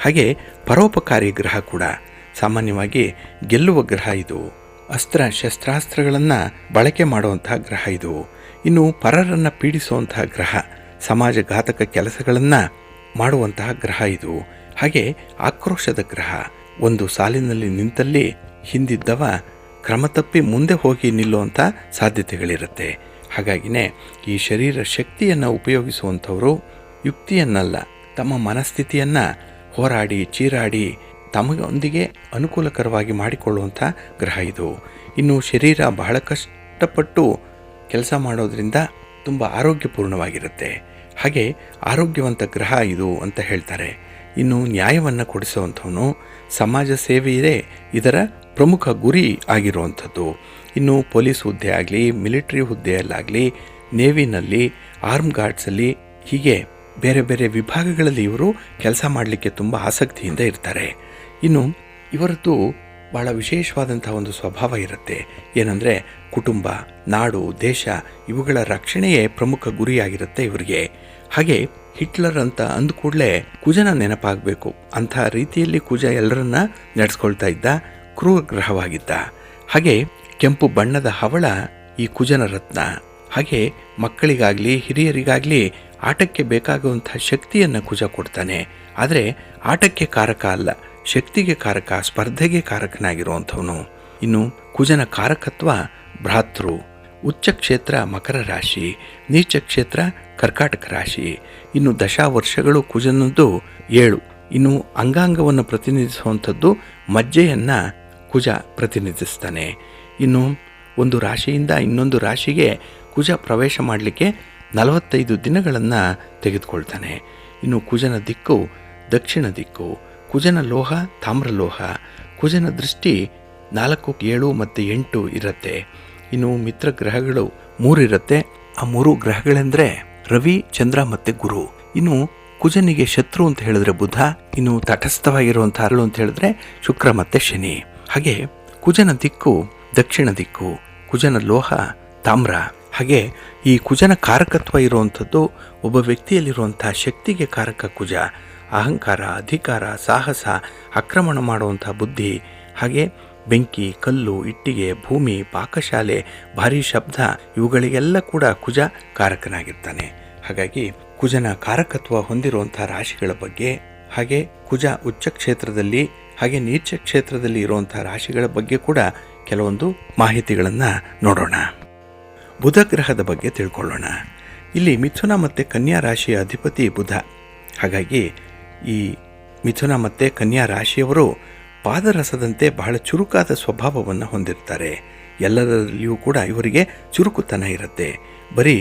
ಹಾಗೆ ಪರೋಪಕಾರಿ ಗ್ರಹ ಕೂಡ. ಸಾಮಾನ್ಯವಾಗಿ ಗೆಲ್ಲುವ ಗ್ರಹ ಇದು. ಅಸ್ತ್ರ ಶಸ್ತ್ರಾಸ್ತ್ರಗಳನ್ನು ಬಳಕೆ ಮಾಡುವಂಥ ಗ್ರಹ ಇದು. ಇನ್ನು ಪರರನ್ನು ಪೀಡಿಸುವಂತಹ ಗ್ರಹ, ಸಮಾಜಘಾತಕ ಕೆಲಸಗಳನ್ನು ಮಾಡುವಂತಹ ಗ್ರಹ ಇದು. ಹಾಗೆ ಆಕ್ರೋಶದ ಗ್ರಹ. ಒಂದು ಸಾಲಿನಲ್ಲಿ ನಿಂತಲ್ಲಿ ಹಿಂದಿದ್ದವ ಕ್ರಮ ತಪ್ಪಿ ಮುಂದೆ ಹೋಗಿ ನಿಲ್ಲುವಂಥ ಸಾಧ್ಯತೆಗಳಿರುತ್ತೆ. ಹಾಗಾಗಿನೇ ಈ ಶರೀರ ಶಕ್ತಿಯನ್ನು ಉಪಯೋಗಿಸುವಂಥವರು ಯುಕ್ತಿಯನ್ನಲ್ಲ, ತಮ್ಮ ಮನಸ್ಥಿತಿಯನ್ನು ಹೋರಾಡಿ ಚೀರಾಡಿ ತಮಗೊಂದಿಗೆ ಅನುಕೂಲಕರವಾಗಿ ಮಾಡಿಕೊಳ್ಳುವಂಥ ಗ್ರಹ ಇದು. ಇನ್ನು ಶರೀರ ಬಹಳ ಕಷ್ಟಪಟ್ಟು ಕೆಲಸ ಮಾಡೋದ್ರಿಂದ ತುಂಬ ಆರೋಗ್ಯಪೂರ್ಣವಾಗಿರುತ್ತೆ. ಹಾಗೆ ಆರೋಗ್ಯವಂತ ಗ್ರಹ ಇದು ಅಂತ ಹೇಳ್ತಾರೆ. ಇನ್ನು ನ್ಯಾಯವನ್ನು ಕೊಡಿಸುವಂಥವನು, ಸಮಾಜ ಸೇವೆಯೇ ಇದರ ಪ್ರಮುಖ ಗುರಿ ಆಗಿರುವಂಥದ್ದು. ಇನ್ನು ಪೊಲೀಸ್ ಹುದ್ದೆ ಆಗಲಿ, ಮಿಲಿಟರಿ ಹುದ್ದೆಯಲ್ಲಾಗಲಿ, ನೇವಿನಲ್ಲಿ, ಆರ್ಮ್ ಗಾರ್ಡ್ಸಲ್ಲಿ, ಹೀಗೆ ಬೇರೆ ಬೇರೆ ವಿಭಾಗಗಳಲ್ಲಿ ಇವರು ಕೆಲಸ ಮಾಡಲಿಕ್ಕೆ ತುಂಬ ಆಸಕ್ತಿಯಿಂದ ಇರ್ತಾರೆ. ಇನ್ನು ಇವರದ್ದು ಭಾಳ ವಿಶೇಷವಾದಂಥ ಒಂದು ಸ್ವಭಾವ ಇರುತ್ತೆ. ಏನಂದರೆ ಕುಟುಂಬ, ನಾಡು, ದೇಶ ಇವುಗಳ ರಕ್ಷಣೆಯೇ ಪ್ರಮುಖ ಗುರಿಯಾಗಿರುತ್ತೆ ಇವರಿಗೆ. ಹಾಗೆ ಹಿಟ್ಲರ್ ಅಂತ ಅಂದ ಕೂಡಲೇ ಕುಜನ ನೆನಪಾಗಬೇಕು ಅಂಥ ರೀತಿಯಲ್ಲಿ ಕುಜ ಎಲ್ಲರನ್ನ ನಡೆಸ್ಕೊಳ್ತಾ ಇದ್ದ, ಕ್ರೂರ ಗ್ರಹವಾಗಿದ್ದ. ಹಾಗೆ ಕೆಂಪು ಬಣ್ಣದ ಹವಳ ಈ ಕುಜನ ರತ್ನ. ಹಾಗೆ ಮಕ್ಕಳಿಗಾಗಲಿ ಹಿರಿಯರಿಗಾಗಲಿ ಆಟಕ್ಕೆ ಬೇಕಾಗುವಂಥ ಶಕ್ತಿಯನ್ನು ಕುಜ ಕೊಡ್ತಾನೆ. ಆದರೆ ಆಟಕ್ಕೆ ಕಾರಕ ಅಲ್ಲ, ಶಕ್ತಿಗೆ ಕಾರಕ, ಸ್ಪರ್ಧೆಗೆ ಕಾರಕನಾಗಿರುವಂಥವನು. ಇನ್ನು ಕುಜನ ಕಾರಕತ್ವ ಭ್ರಾತೃ. ಉಚ್ಚ ಕ್ಷೇತ್ರ ಮಕರ ರಾಶಿ, ನೀಚ ಕ್ಷೇತ್ರ ಕರ್ಕಾಟಕ ರಾಶಿ. ಇನ್ನು ದಶಾವರ್ಷಗಳು ಕುಜನದ್ದು 7. ಇನ್ನು ಅಂಗಾಂಗವನ್ನು ಪ್ರತಿನಿಧಿಸುವಂಥದ್ದು ಮಜ್ಜೆಯನ್ನು ಕುಜ ಪ್ರತಿನಿಧಿಸ್ತಾನೆ. ಇನ್ನು ಒಂದು ರಾಶಿಯಿಂದ ಇನ್ನೊಂದು ರಾಶಿಗೆ ಕುಜ ಪ್ರವೇಶ ಮಾಡಲಿಕ್ಕೆ 45 ದಿನಗಳನ್ನು ತೆಗೆದುಕೊಳ್ತಾನೆ. ಇನ್ನು ಕುಜನ ದಿಕ್ಕು ದಕ್ಷಿಣ ದಿಕ್ಕು. ಕುಜನ ಲೋಹ ತಾಮ್ರಲೋಹ. ಕುಜನ ದೃಷ್ಟಿ 4, 7 ಮತ್ತು 8 ಇರುತ್ತೆ. ಇನ್ನು ಮಿತ್ರ ಗ್ರಹಗಳು 3 ಇರುತ್ತೆ. ಆ 3 ಗ್ರಹಗಳೆಂದರೆ ರವಿ, ಚಂದ್ರ ಮತ್ತು ಗುರು. ಇನ್ನು ಕುಜನಿಗೆ ಶತ್ರು ಅಂತ ಹೇಳಿದ್ರೆ ಬುಧ, ಇನ್ನು ತಟಸ್ಥವಾಗಿರುವಂಥ ಅರಳು ಅಂತ ಹೇಳಿದ್ರೆ ಶುಕ್ರ ಮತ್ತು ಶನಿ. ಹಾಗೆ ಕುಜನ ದಿಕ್ಕು ದಕ್ಷಿಣ ದಿಕ್ಕು. ಕುಜನ ಲೋಹ ತಾಮ್ರ. ಹಾಗೆ ಈ ಕುಜನ ಕಾರಕತ್ವ ಇರುವಂಥದ್ದು ಒಬ್ಬ ವ್ಯಕ್ತಿಯಲ್ಲಿರುವಂಥ ಶಕ್ತಿಗೆ ಕಾರಕ ಕುಜ. ಅಹಂಕಾರ, ಅಧಿಕಾರ, ಸಾಹಸ, ಆಕ್ರಮಣ ಮಾಡುವಂಥ ಬುದ್ಧಿ, ಹಾಗೆ ಬೆಂಕಿ, ಕಲ್ಲು, ಇಟ್ಟಿಗೆ, ಭೂಮಿ, ಪಾಕಶಾಲೆ, ಭಾರೀ ಶಬ್ದ, ಇವುಗಳಿಗೆಲ್ಲ ಕೂಡ ಕುಜ ಕಾರಕನಾಗಿರ್ತಾನೆ. ಹಾಗಾಗಿ ಕುಜನ ಕಾರಕತ್ವ ಹೊಂದಿರುವಂಥ ರಾಶಿಗಳ ಬಗ್ಗೆ, ಹಾಗೆ ಕುಜ ಉಚ್ಚ ಕ್ಷೇತ್ರದಲ್ಲಿ ಹಾಗೆ ನೀಚ ಕ್ಷೇತ್ರದಲ್ಲಿ ಇರುವಂಥ ರಾಶಿಗಳ ಬಗ್ಗೆ ಕೂಡ ಕೆಲವೊಂದು ಮಾಹಿತಿಗಳನ್ನು ನೋಡೋಣ. ಬುಧ ಗ್ರಹದ ಬಗ್ಗೆ ತಿಳ್ಕೊಳ್ಳೋಣ. ಇಲ್ಲಿ ಮಿಥುನ ಮತ್ತು ಕನ್ಯಾ ರಾಶಿಯ ಅಧಿಪತಿ ಬುಧ. ಹಾಗಾಗಿ ಈ ಮಿಥುನ ಮತ್ತು ಕನ್ಯಾ ರಾಶಿಯವರು ಪಾದರಸದಂತೆ ಬಹಳ ಚುರುಕಾದ ಸ್ವಭಾವವನ್ನು ಹೊಂದಿರ್ತಾರೆ. ಎಲ್ಲರಲ್ಲಿಯೂ ಕೂಡ ಇವರಿಗೆ ಚುರುಕುತನ ಇರುತ್ತೆ. ಬರೀ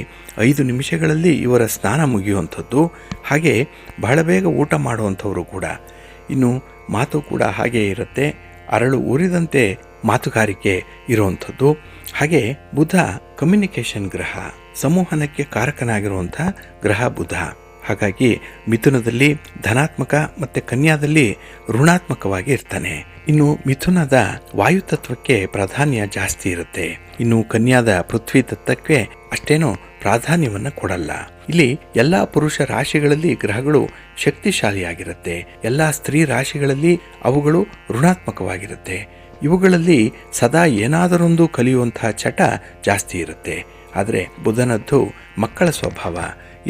5 ನಿಮಿಷಗಳಲ್ಲಿ ಇವರ ಸ್ನಾನ ಮುಗಿಯುವಂಥದ್ದು. ಹಾಗೆ ಬಹಳ ಬೇಗ ಊಟ ಮಾಡುವಂಥವರು ಕೂಡ. ಇನ್ನು ಮಾತು ಕೂಡ ಹಾಗೇ ಇರುತ್ತೆ. ಅರಳು ಊರಿದಂತೆ ಮಾತುಗಾರಿಕೆ ಇರುವಂಥದ್ದು. ಹಾಗೆ ಬುಧ ಕಮ್ಯುನಿಕೇಷನ್ ಗ್ರಹ, ಸಂವಹನಕ್ಕೆ ಕಾರಕನಾಗಿರುವಂಥ ಗ್ರಹ ಬುಧ. ಹಾಗಾಗಿ ಮಿಥುನದಲ್ಲಿ ಧನಾತ್ಮಕ ಮತ್ತು ಕನ್ಯಾದಲ್ಲಿ ಋಣಾತ್ಮಕವಾಗಿ ಇರ್ತಾನೆ. ಇನ್ನು ಮಿಥುನದ ವಾಯುತತ್ವಕ್ಕೆ ಪ್ರಾಧಾನ್ಯ ಜಾಸ್ತಿ ಇರುತ್ತೆ. ಇನ್ನು ಕನ್ಯಾದ ಪೃಥ್ವಿ ತತ್ವಕ್ಕೆ ಅಷ್ಟೇನೋ ಪ್ರಾಧಾನ್ಯವನ್ನು ಕೊಡಲ್ಲ. ಇಲ್ಲಿ ಎಲ್ಲ ಪುರುಷ ರಾಶಿಗಳಲ್ಲಿ ಗ್ರಹಗಳು ಶಕ್ತಿಶಾಲಿಯಾಗಿರುತ್ತೆ. ಎಲ್ಲ ಸ್ತ್ರೀ ರಾಶಿಗಳಲ್ಲಿ ಅವುಗಳು ಋಣಾತ್ಮಕವಾಗಿರುತ್ತೆ. ಇವುಗಳಲ್ಲಿ ಸದಾ ಏನಾದರೊಂದು ಕಲಿಯುವಂತಹ ಚಟ ಜಾಸ್ತಿ ಇರುತ್ತೆ. ಆದರೆ ಬುಧನದ್ದು ಮಕ್ಕಳ ಸ್ವಭಾವ.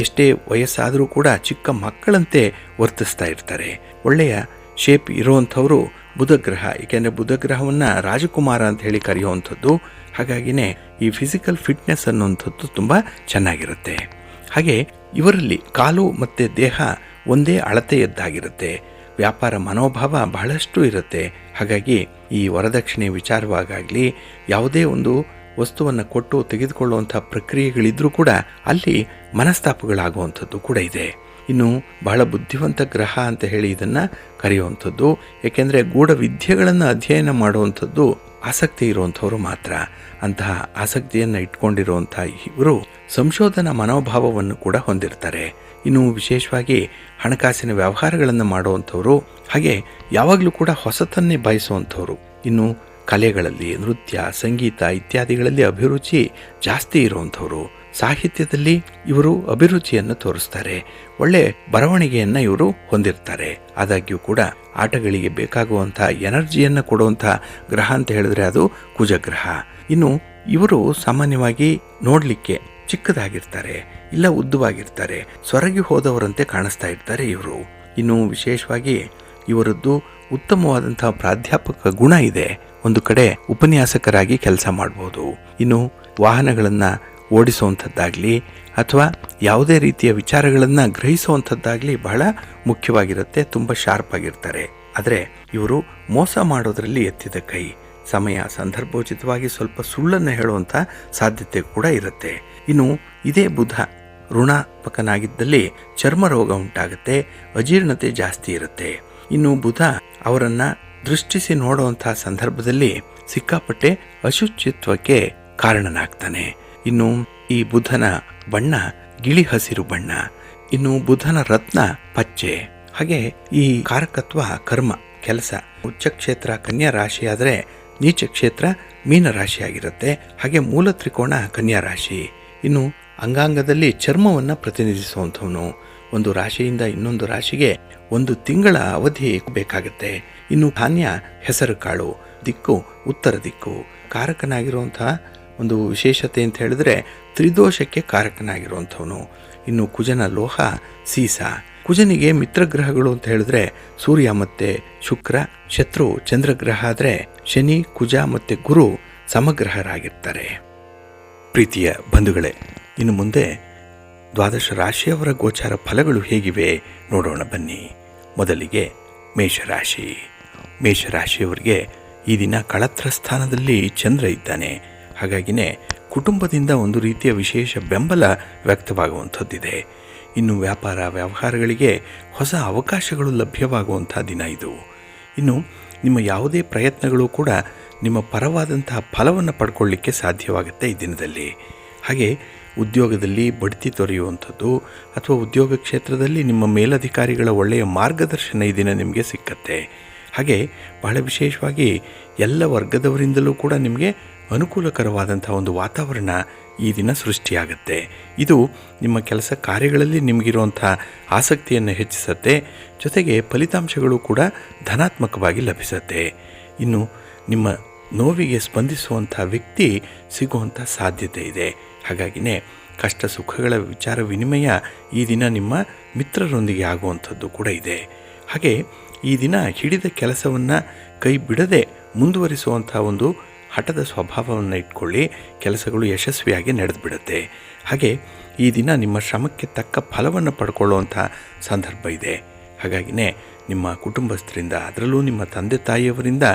ಎಷ್ಟೇ ವಯಸ್ಸಾದರೂ ಕೂಡ ಚಿಕ್ಕ ಮಕ್ಕಳಂತೆ ವರ್ತಿಸ್ತಾ ಇರ್ತಾರೆ. ಒಳ್ಳೆಯ ಶೇಪ್ ಇರುವಂಥವರು ಬುಧಗ್ರಹ. ಏಕೆಂದರೆ ಬುಧಗ್ರಹವನ್ನು ರಾಜಕುಮಾರ ಅಂತ ಹೇಳಿ ಕರೆಯುವಂಥದ್ದು. ಹಾಗಾಗಿನೇ ಈ ಫಿಸಿಕಲ್ ಫಿಟ್ನೆಸ್ ಅನ್ನುವಂಥದ್ದು ತುಂಬ ಚೆನ್ನಾಗಿರುತ್ತೆ. ಹಾಗೆ ಇವರಲ್ಲಿ ಕಾಲು ಮತ್ತು ದೇಹ ಒಂದೇ ಅಳತೆಯದ್ದಾಗಿರುತ್ತೆ. ವ್ಯಾಪಾರ ಮನೋಭಾವ ಬಹಳಷ್ಟು ಇರುತ್ತೆ. ಹಾಗಾಗಿ ಈ ವರದಕ್ಷಿಣೆ ವಿಚಾರವಾಗಲಿ ಯಾವುದೇ ಒಂದು ವಸ್ತುವನ್ನು ಕೊಟ್ಟು ತೆಗೆದುಕೊಳ್ಳುವಂಥ ಪ್ರಕ್ರಿಯೆಗಳಿದ್ರೂ ಕೂಡ ಅಲ್ಲಿ ಮನಸ್ತಾಪಗಳಾಗುವಂಥದ್ದು ಕೂಡ ಇದೆ. ಇನ್ನು ಬಹಳ ಬುದ್ಧಿವಂತ ಗ್ರಹ ಅಂತ ಹೇಳಿ ಇದನ್ನು ಕರೆಯುವಂಥದ್ದು. ಏಕೆಂದರೆ ಗೂಢ ವಿದ್ಯೆಗಳನ್ನು ಅಧ್ಯಯನ ಮಾಡುವಂಥದ್ದು ಆಸಕ್ತಿ ಇರುವಂಥವರು ಮಾತ್ರ. ಅಂತಹ ಆಸಕ್ತಿಯನ್ನು ಇಟ್ಕೊಂಡಿರುವಂಥ ಇವರು ಸಂಶೋಧನಾ ಮನೋಭಾವವನ್ನು ಕೂಡ ಹೊಂದಿರ್ತಾರೆ. ಇನ್ನು ವಿಶೇಷವಾಗಿ ಹಣಕಾಸಿನ ವ್ಯವಹಾರಗಳನ್ನು ಮಾಡುವಂಥವರು, ಹಾಗೆ ಯಾವಾಗಲೂ ಕೂಡ ಹೊಸತನ್ನೇ ಬಯಸುವಂಥವ್ರು. ಇನ್ನು ಕಲೆಗಳಲ್ಲಿ, ನೃತ್ಯ, ಸಂಗೀತ ಇತ್ಯಾದಿಗಳಲ್ಲಿ ಅಭಿರುಚಿ ಜಾಸ್ತಿ ಇರುವಂಥವ್ರು. ಸಾಹಿತ್ಯದಲ್ಲಿ ಇವರು ಅಭಿರುಚಿಯನ್ನು ತೋರಿಸ್ತಾರೆ. ಒಳ್ಳೆ ಬರವಣಿಗೆಯನ್ನು ಇವರು ಹೊಂದಿರ್ತಾರೆ. ಆದಾಗ್ಯೂ ಕೂಡ ಆಟಗಳಿಗೆ ಬೇಕಾಗುವಂಥ ಎನರ್ಜಿಯನ್ನು ಕೊಡುವಂಥ ಗ್ರಹ ಅಂತ ಹೇಳಿದ್ರೆ ಅದು ಕುಜಗ್ರಹ. ಇನ್ನು ಇವರು ಸಾಮಾನ್ಯವಾಗಿ ನೋಡಲಿಕ್ಕೆ ಚಿಕ್ಕದಾಗಿರ್ತಾರೆ, ಇಲ್ಲ ಉದ್ದವಾಗಿರ್ತಾರೆ, ಸೊರಗಿ ಹೋದವರಂತೆ ಕಾಣಿಸ್ತಾ ಇರ್ತಾರೆ ಇವರು. ಇನ್ನು ವಿಶೇಷವಾಗಿ ಇವರದ್ದು ಉತ್ತಮವಾದಂತಹ ಪ್ರಾಧ್ಯಾಪಕ ಗುಣ ಇದೆ. ಒಂದು ಕಡೆ ಉಪನ್ಯಾಸಕರಾಗಿ ಕೆಲಸ ಮಾಡ್ಬೋದು. ಇನ್ನು ವಾಹನಗಳನ್ನು ಓಡಿಸುವಂಥದ್ದಾಗಲಿ ಅಥವಾ ಯಾವುದೇ ರೀತಿಯ ವಿಚಾರಗಳನ್ನು ಗ್ರಹಿಸುವಂಥದ್ದಾಗಲಿ ಬಹಳ ಮುಖ್ಯವಾಗಿರುತ್ತೆ. ತುಂಬ ಶಾರ್ಪ್ ಆಗಿರ್ತಾರೆ. ಆದರೆ ಇವರು ಮೋಸ ಮಾಡೋದರಲ್ಲಿ ಎತ್ತಿದ ಕೈ. ಸಮಯ ಸಂದರ್ಭೋಚಿತವಾಗಿ ಸ್ವಲ್ಪ ಸುಳ್ಳನ್ನು ಹೇಳುವಂಥ ಸಾಧ್ಯತೆ ಕೂಡ ಇರುತ್ತೆ. ಇನ್ನು ಇದೇ ಬುಧ ಋಣಾತ್ಮಕನಾಗಿದ್ದಲ್ಲಿ ಚರ್ಮ ರೋಗ ಉಂಟಾಗುತ್ತೆ, ಅಜೀರ್ಣತೆ ಜಾಸ್ತಿ ಇರುತ್ತೆ. ಇನ್ನು ಬುಧ ಅವರನ್ನು ದೃಷ್ಟಿಸಿ ನೋಡುವಂಥ ಸಂದರ್ಭದಲ್ಲಿ ಸಿಕ್ಕಾಪಟ್ಟೆ ಅಶುಚಿತ್ವಕ್ಕೆ ಕಾರಣನಾಗ್ತಾನೆ. ಇನ್ನು ಈ ಬುಧನ ಬಣ್ಣ ಗಿಳಿ ಹಸಿರು ಬಣ್ಣ. ಇನ್ನು ಬುಧನ ರತ್ನ ಪಚ್ಚೆ. ಹಾಗೆ ಈ ಕಾರಕತ್ವ ಕರ್ಮ, ಕೆಲಸ. ಉಚ್ಚ ಕ್ಷೇತ್ರ ಕನ್ಯಾ ರಾಶಿ ಆದರೆ ನೀಚ ಕ್ಷೇತ್ರ ಮೀನ ರಾಶಿಯಾಗಿರುತ್ತೆ. ಹಾಗೆ ಮೂಲ ತ್ರಿಕೋಣ ಕನ್ಯಾ ರಾಶಿ. ಇನ್ನು ಅಂಗಾಂಗದಲ್ಲಿ ಚರ್ಮವನ್ನು ಪ್ರತಿನಿಧಿಸುವಂಥವನು. ಒಂದು ರಾಶಿಯಿಂದ ಇನ್ನೊಂದು ರಾಶಿಗೆ 1 ತಿಂಗಳ ಅವಧಿ ಬೇಕಾಗುತ್ತೆ. ಇನ್ನು ಧಾನ್ಯ ಹೆಸರು ಕಾಳು, ದಿಕ್ಕು ಉತ್ತರ ದಿಕ್ಕು. ಕಾರಕನಾಗಿರುವಂತಹ ಒಂದು ವಿಶೇಷತೆ ಅಂತ ಹೇಳಿದ್ರೆ ತ್ರಿದೋಷಕ್ಕೆ ಕಾರಕನಾಗಿರುವಂಥವನು. ಇನ್ನು ಕುಜನ ಲೋಹ ಸೀಸ. ಕುಜನಿಗೆ ಮಿತ್ರಗ್ರಹಗಳು ಅಂತ ಹೇಳಿದ್ರೆ ಸೂರ್ಯ ಮತ್ತು ಶುಕ್ರ, ಶತ್ರು ಚಂದ್ರಗ್ರಹ ಆದರೆ ಶನಿ, ಕುಜ ಮತ್ತು ಗುರು ಸಮಗ್ರಹರಾಗಿರ್ತಾರೆ. ಪ್ರೀತಿಯ ಬಂಧುಗಳೇ, ಇನ್ನು ಮುಂದೆ 12 ರಾಶಿಯವರ ಗೋಚಾರ ಫಲಗಳು ಹೇಗಿವೆ ನೋಡೋಣ ಬನ್ನಿ. ಮೊದಲಿಗೆ ಮೇಷರಾಶಿ. ಮೇಷರಾಶಿಯವರಿಗೆ ಈ ದಿನ ಕಳತ್ರ ಸ್ಥಾನದಲ್ಲಿ ಚಂದ್ರ ಇದ್ದಾನೆ. ಹಾಗಾಗಿನೇ ಕುಟುಂಬದಿಂದ ಒಂದು ರೀತಿಯ ವಿಶೇಷ ಬೆಂಬಲ ವ್ಯಕ್ತವಾಗುವಂಥದ್ದಿದೆ. ಇನ್ನು ವ್ಯಾಪಾರ ವ್ಯವಹಾರಗಳಿಗೆ ಹೊಸ ಅವಕಾಶಗಳು ಲಭ್ಯವಾಗುವಂಥ ದಿನ ಇದು. ಇನ್ನು ನಿಮ್ಮ ಯಾವುದೇ ಪ್ರಯತ್ನಗಳು ಕೂಡ ನಿಮ್ಮ ಪರವಾದಂತಹ ಫಲವನ್ನು ಪಡ್ಕೊಳ್ಳಿಕ್ಕೆ ಸಾಧ್ಯವಾಗುತ್ತೆ ಈ ದಿನದಲ್ಲಿ. ಹಾಗೆ ಉದ್ಯೋಗದಲ್ಲಿ ಬಡ್ತಿ ದೊರೆಯುವಂಥದ್ದು ಅಥವಾ ಉದ್ಯೋಗ ಕ್ಷೇತ್ರದಲ್ಲಿ ನಿಮ್ಮ ಮೇಲಧಿಕಾರಿಗಳ ಒಳ್ಳೆಯ ಮಾರ್ಗದರ್ಶನ ಈ ದಿನ ನಿಮಗೆ ಸಿಕ್ಕತ್ತೆ. ಹಾಗೆ ಬಹಳ ವಿಶೇಷವಾಗಿ ಎಲ್ಲ ವರ್ಗದವರಿಂದಲೂ ಕೂಡ ನಿಮಗೆ ಅನುಕೂಲಕರವಾದಂಥ ಒಂದು ವಾತಾವರಣ ಈ ದಿನ ಸೃಷ್ಟಿಯಾಗುತ್ತೆ. ಇದು ನಿಮ್ಮ ಕೆಲಸ ಕಾರ್ಯಗಳಲ್ಲಿ ನಿಮಗಿರುವಂಥ ಆಸಕ್ತಿಯನ್ನು ಹೆಚ್ಚಿಸುತ್ತೆ. ಜೊತೆಗೆ ಫಲಿತಾಂಶಗಳು ಕೂಡ ಧನಾತ್ಮಕವಾಗಿ ಲಭಿಸುತ್ತೆ. ಇನ್ನು ನಿಮ್ಮ ನೋವಿಗೆ ಸ್ಪಂದಿಸುವಂಥ ವ್ಯಕ್ತಿ ಸಿಗುವಂಥ ಸಾಧ್ಯತೆ ಇದೆ. ಹಾಗಾಗಿನೇ ಕಷ್ಟ ಸುಖಗಳ ವಿಚಾರ ವಿನಿಮಯ ಈ ದಿನ ನಿಮ್ಮ ಮಿತ್ರರೊಂದಿಗೆ ಆಗುವಂಥದ್ದು ಕೂಡ ಇದೆ. ಹಾಗೆ ಈ ದಿನ ಹಿಡಿದ ಕೆಲಸವನ್ನು ಕೈ ಬಿಡದೆ ಮುಂದುವರಿಸುವಂಥ ಒಂದು ಹಠದ ಸ್ವಭಾವವನ್ನು ಇಟ್ಕೊಳ್ಳಿ. ಕೆಲಸಗಳು ಯಶಸ್ವಿಯಾಗಿ ನಡೆದುಬಿಡುತ್ತೆ. ಹಾಗೆ ಈ ದಿನ ನಿಮ್ಮ ಶ್ರಮಕ್ಕೆ ತಕ್ಕ ಫಲವನ್ನು ಪಡ್ಕೊಳ್ಳುವಂಥ ಸಂದರ್ಭ ಇದೆ. ಹಾಗಾಗಿನೇ ನಿಮ್ಮ ಕುಟುಂಬಸ್ಥರಿಂದ, ಅದರಲ್ಲೂ ನಿಮ್ಮ ತಂದೆ ತಾಯಿಯವರಿಂದ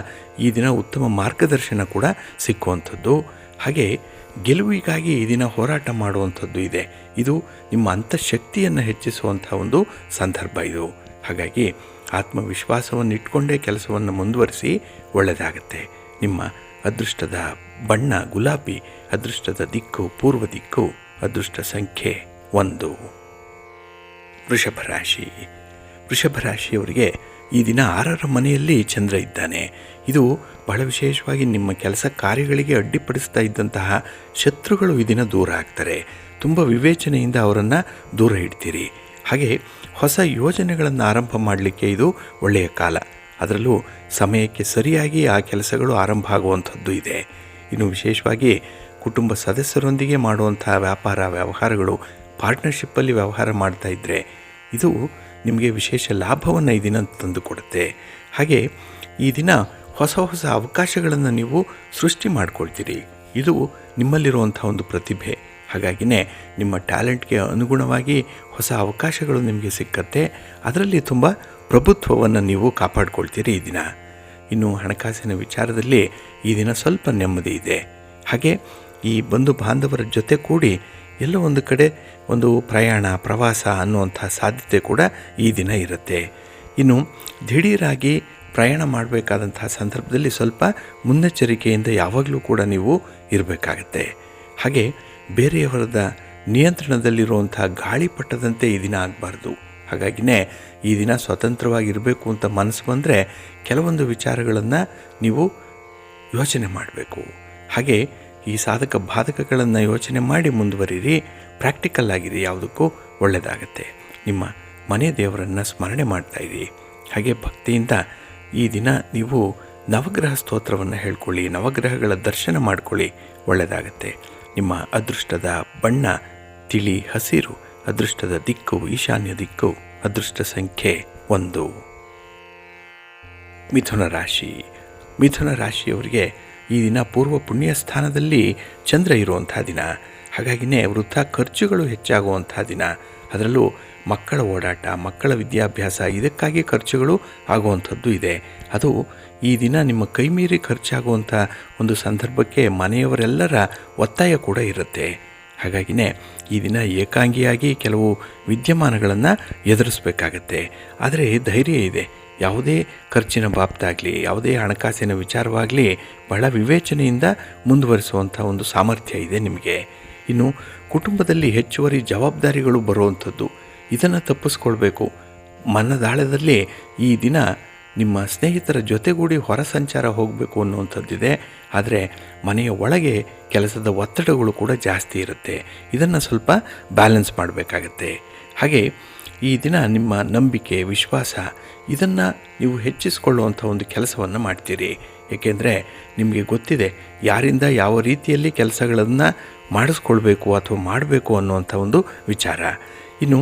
ಈ ದಿನ ಉತ್ತಮ ಮಾರ್ಗದರ್ಶನ ಕೂಡ ಸಿಕ್ಕುವಂಥದ್ದು. ಹಾಗೆ ಗೆಲುವಿಗಾಗಿ ಈ ದಿನ ಹೋರಾಟ ಮಾಡುವಂಥದ್ದು ಇದೆ. ಇದು ನಿಮ್ಮ ಅಂತಃಶಕ್ತಿಯನ್ನು ಹೆಚ್ಚಿಸುವಂಥ ಒಂದು ಸಂದರ್ಭ ಇದು. ಹಾಗಾಗಿ ಆತ್ಮವಿಶ್ವಾಸವನ್ನು ಇಟ್ಕೊಂಡೇ ಕೆಲಸವನ್ನು ಮುಂದುವರಿಸಿ, ಒಳ್ಳೆಯದಾಗತ್ತೆ. ನಿಮ್ಮ ಅದೃಷ್ಟದ ಬಣ್ಣ ಗುಲಾಬಿ, ಅದೃಷ್ಟದ ದಿಕ್ಕು ಪೂರ್ವ ದಿಕ್ಕು, ಅದೃಷ್ಟ ಸಂಖ್ಯೆ 1. ವೃಷಭ ರಾಶಿ. ವೃಷಭ ರಾಶಿಯವರಿಗೆ ಈ ದಿನ 6ರ ಮನೆಯಲ್ಲಿ ಚಂದ್ರ ಇದ್ದಾನೆ. ಇದು ಬಹಳ ವಿಶೇಷವಾಗಿ ನಿಮ್ಮ ಕೆಲಸ ಕಾರ್ಯಗಳಿಗೆ ಅಡ್ಡಿಪಡಿಸ್ತಾ ಇದ್ದಂತಹ ಶತ್ರುಗಳು ಈ ದಿನ ದೂರ ಆಗ್ತಾರೆ. ತುಂಬ ವಿವೇಚನೆಯಿಂದ ಅವರನ್ನು ದೂರ ಇಡ್ತೀರಿ. ಹಾಗೆ ಹೊಸ ಯೋಜನೆಗಳನ್ನು ಆರಂಭ ಮಾಡಲಿಕ್ಕೆ ಇದು ಒಳ್ಳೆಯ ಕಾಲ. ಅದರಲ್ಲೂ ಸಮಯಕ್ಕೆ ಸರಿಯಾಗಿ ಆ ಕೆಲಸಗಳು ಆರಂಭ ಆಗುವಂಥದ್ದು ಇದೆ. ಇನ್ನು ವಿಶೇಷವಾಗಿ ಕುಟುಂಬ ಸದಸ್ಯರೊಂದಿಗೆ ಮಾಡುವಂಥ ವ್ಯಾಪಾರ ವ್ಯವಹಾರಗಳು, ಪಾರ್ಟ್ನರ್ಶಿಪ್ಪಲ್ಲಿ ವ್ಯವಹಾರ ಮಾಡ್ತಾ ಇದ್ದರೆ ಇದು ನಿಮಗೆ ವಿಶೇಷ ಲಾಭವನ್ನು ಈ ದಿನ ತಂದುಕೊಡುತ್ತೆ. ಹಾಗೆ ಈ ದಿನ ಹೊಸ ಹೊಸ ಅವಕಾಶಗಳನ್ನು ನೀವು ಸೃಷ್ಟಿ ಮಾಡ್ಕೊಳ್ತೀರಿ. ಇದು ನಿಮ್ಮಲ್ಲಿರುವಂಥ ಒಂದು ಪ್ರತಿಭೆ. ಹಾಗಾಗಿನೇ ನಿಮ್ಮ ಟ್ಯಾಲೆಂಟ್ಗೆ ಅನುಗುಣವಾಗಿ ಹೊಸ ಅವಕಾಶಗಳು ನಿಮಗೆ ಸಿಕ್ಕತ್ತೆ. ಅದರಲ್ಲಿ ತುಂಬ ಪ್ರಭುತ್ವವನ್ನು ನೀವು ಕಾಪಾಡ್ಕೊಳ್ತೀರಿ ಈ ದಿನ. ಇನ್ನು ಹಣಕಾಸಿನ ವಿಚಾರದಲ್ಲಿ ಈ ದಿನ ಸ್ವಲ್ಪ ನೆಮ್ಮದಿ ಇದೆ. ಹಾಗೆ ಈ ಬಂಧು ಬಾಂಧವರ ಜೊತೆ ಕೂಡಿ ಎಲ್ಲೋ ಒಂದು ಕಡೆ ಒಂದು ಪ್ರಯಾಣ ಪ್ರವಾಸ ಅನ್ನುವಂಥ ಸಾಧ್ಯತೆ ಕೂಡ ಈ ದಿನ ಇರುತ್ತೆ. ಇನ್ನು ದಿಢೀರಾಗಿ ಪ್ರಯಾಣ ಮಾಡಬೇಕಾದಂಥ ಸಂದರ್ಭದಲ್ಲಿ ಸ್ವಲ್ಪ ಮುನ್ನೆಚ್ಚರಿಕೆಯಿಂದ ಯಾವಾಗಲೂ ಕೂಡ ನೀವು ಇರಬೇಕಾಗತ್ತೆ. ಹಾಗೆ ಬೇರೆಯವರದ ನಿಯಂತ್ರಣದಲ್ಲಿರುವಂಥ ಗಾಳಿಪಟದಂತೆ ಈ ದಿನ ಆಗಬಾರ್ದು. ಹಾಗಾಗಿನೇ ಈ ದಿನ ಸ್ವತಂತ್ರವಾಗಿರಬೇಕು ಅಂತ ಮನಸ್ಸು ಬಂದರೆ ಕೆಲವೊಂದು ವಿಚಾರಗಳನ್ನು ನೀವು ಯೋಚನೆ ಮಾಡಬೇಕು. ಹಾಗೆ ಈ ಸಾಧಕ ಬಾಧಕಗಳನ್ನು ಯೋಚನೆ ಮಾಡಿ ಮುಂದುವರಿರಿ. ಪ್ರಾಕ್ಟಿಕಲ್ ಆಗಿರಿ, ಯಾವುದಕ್ಕೂ ಒಳ್ಳೆಯದಾಗತ್ತೆ. ನಿಮ್ಮ ಮನೆ ದೇವರನ್ನು ಸ್ಮರಣೆ ಮಾಡ್ತಾಯಿರಿ. ಹಾಗೆ ಭಕ್ತಿಯಿಂದ ಈ ದಿನ ನೀವು ನವಗ್ರಹ ಸ್ತೋತ್ರವನ್ನು ಹೇಳ್ಕೊಳ್ಳಿ, ನವಗ್ರಹಗಳ ದರ್ಶನ ಮಾಡ್ಕೊಳ್ಳಿ, ಒಳ್ಳೆಯದಾಗತ್ತೆ. ನಿಮ್ಮ ಅದೃಷ್ಟದ ಬಣ್ಣ ತಿಳಿ ಹಸಿರು, ಅದೃಷ್ಟದ ದಿಕ್ಕು ಈಶಾನ್ಯ ದಿಕ್ಕು, ಅದೃಷ್ಟ ಸಂಖ್ಯೆ 1. ಮಿಥುನ ರಾಶಿ. ಮಿಥುನ ರಾಶಿಯವರಿಗೆ ಈ ದಿನ ಪೂರ್ವ ಪುಣ್ಯ ಸ್ಥಾನದಲ್ಲಿ ಚಂದ್ರ ಇರುವಂಥ ದಿನ. ಹಾಗಾಗಿನೇ ವೃಥಾ ಖರ್ಚುಗಳು ಹೆಚ್ಚಾಗುವಂಥ ದಿನ. ಅದರಲ್ಲೂ ಮಕ್ಕಳ ಓಡಾಟ, ಮಕ್ಕಳ ವಿದ್ಯಾಭ್ಯಾಸ, ಇದಕ್ಕಾಗಿ ಖರ್ಚುಗಳು ಆಗುವಂಥದ್ದು ಇದೆ. ಅದು ಈ ದಿನ ನಿಮ್ಮ ಕೈಮೀರಿ ಖರ್ಚಾಗುವಂಥ ಒಂದು ಸಂದರ್ಭಕ್ಕೆ ಮನೆಯವರೆಲ್ಲರ ಒತ್ತಾಯ ಕೂಡ ಇರುತ್ತೆ. ಹಾಗಾಗಿನೇ ಈ ದಿನ ಏಕಾಂಗಿಯಾಗಿ ಕೆಲವು ವಿದ್ಯಮಾನಗಳನ್ನು ಎದುರಿಸಬೇಕಾಗತ್ತೆ. ಆದರೆ ಧೈರ್ಯ ಇದೆ. ಯಾವುದೇ ಖರ್ಚಿನ ಬಾಬ್ತಾಗಲಿ, ಯಾವುದೇ ಹಣಕಾಸಿನ ವಿಚಾರವಾಗಲಿ ಬಹಳ ವಿವೇಚನೆಯಿಂದ ಮುಂದುವರಿಸುವಂಥ ಒಂದು ಸಾಮರ್ಥ್ಯ ಇದೆ ನಿಮಗೆ. ಇನ್ನು ಕುಟುಂಬದಲ್ಲಿ ಹೆಚ್ಚುವರಿ ಜವಾಬ್ದಾರಿಗಳು ಬರುವಂಥದ್ದು, ಇದನ್ನು ತಪ್ಪಿಸ್ಕೊಳ್ಬೇಕು. ಮನದಾಳದಲ್ಲಿ ಈ ದಿನ ನಿಮ್ಮ ಸ್ನೇಹಿತರ ಜೊತೆಗೂಡಿ ಹೊರ ಸಂಚಾರ ಹೋಗಬೇಕು ಅನ್ನುವಂಥದ್ದಿದೆ. ಆದರೆ ಮನೆಯ ಒಳಗೆ ಕೆಲಸದ ಒತ್ತಡಗಳು ಕೂಡ ಜಾಸ್ತಿ ಇರುತ್ತೆ. ಇದನ್ನು ಸ್ವಲ್ಪ ಬ್ಯಾಲೆನ್ಸ್ ಮಾಡಬೇಕಾಗತ್ತೆ. ಹಾಗೆ ಈ ದಿನ ನಿಮ್ಮ ನಂಬಿಕೆ, ವಿಶ್ವಾಸ ಇದನ್ನು ನೀವು ಹೆಚ್ಚಿಸಿಕೊಳ್ಳುವಂಥ ಒಂದು ಕೆಲಸವನ್ನು ಮಾಡ್ತೀರಿ. ಏಕೆಂದರೆ ನಿಮಗೆ ಗೊತ್ತಿದೆ ಯಾರಿಂದ ಯಾವ ರೀತಿಯಲ್ಲಿ ಕೆಲಸಗಳನ್ನು ಮಾಡಿಸ್ಕೊಳ್ಬೇಕು ಅಥವಾ ಮಾಡಬೇಕು ಅನ್ನುವಂಥ ಒಂದು ವಿಚಾರ. ಇನ್ನು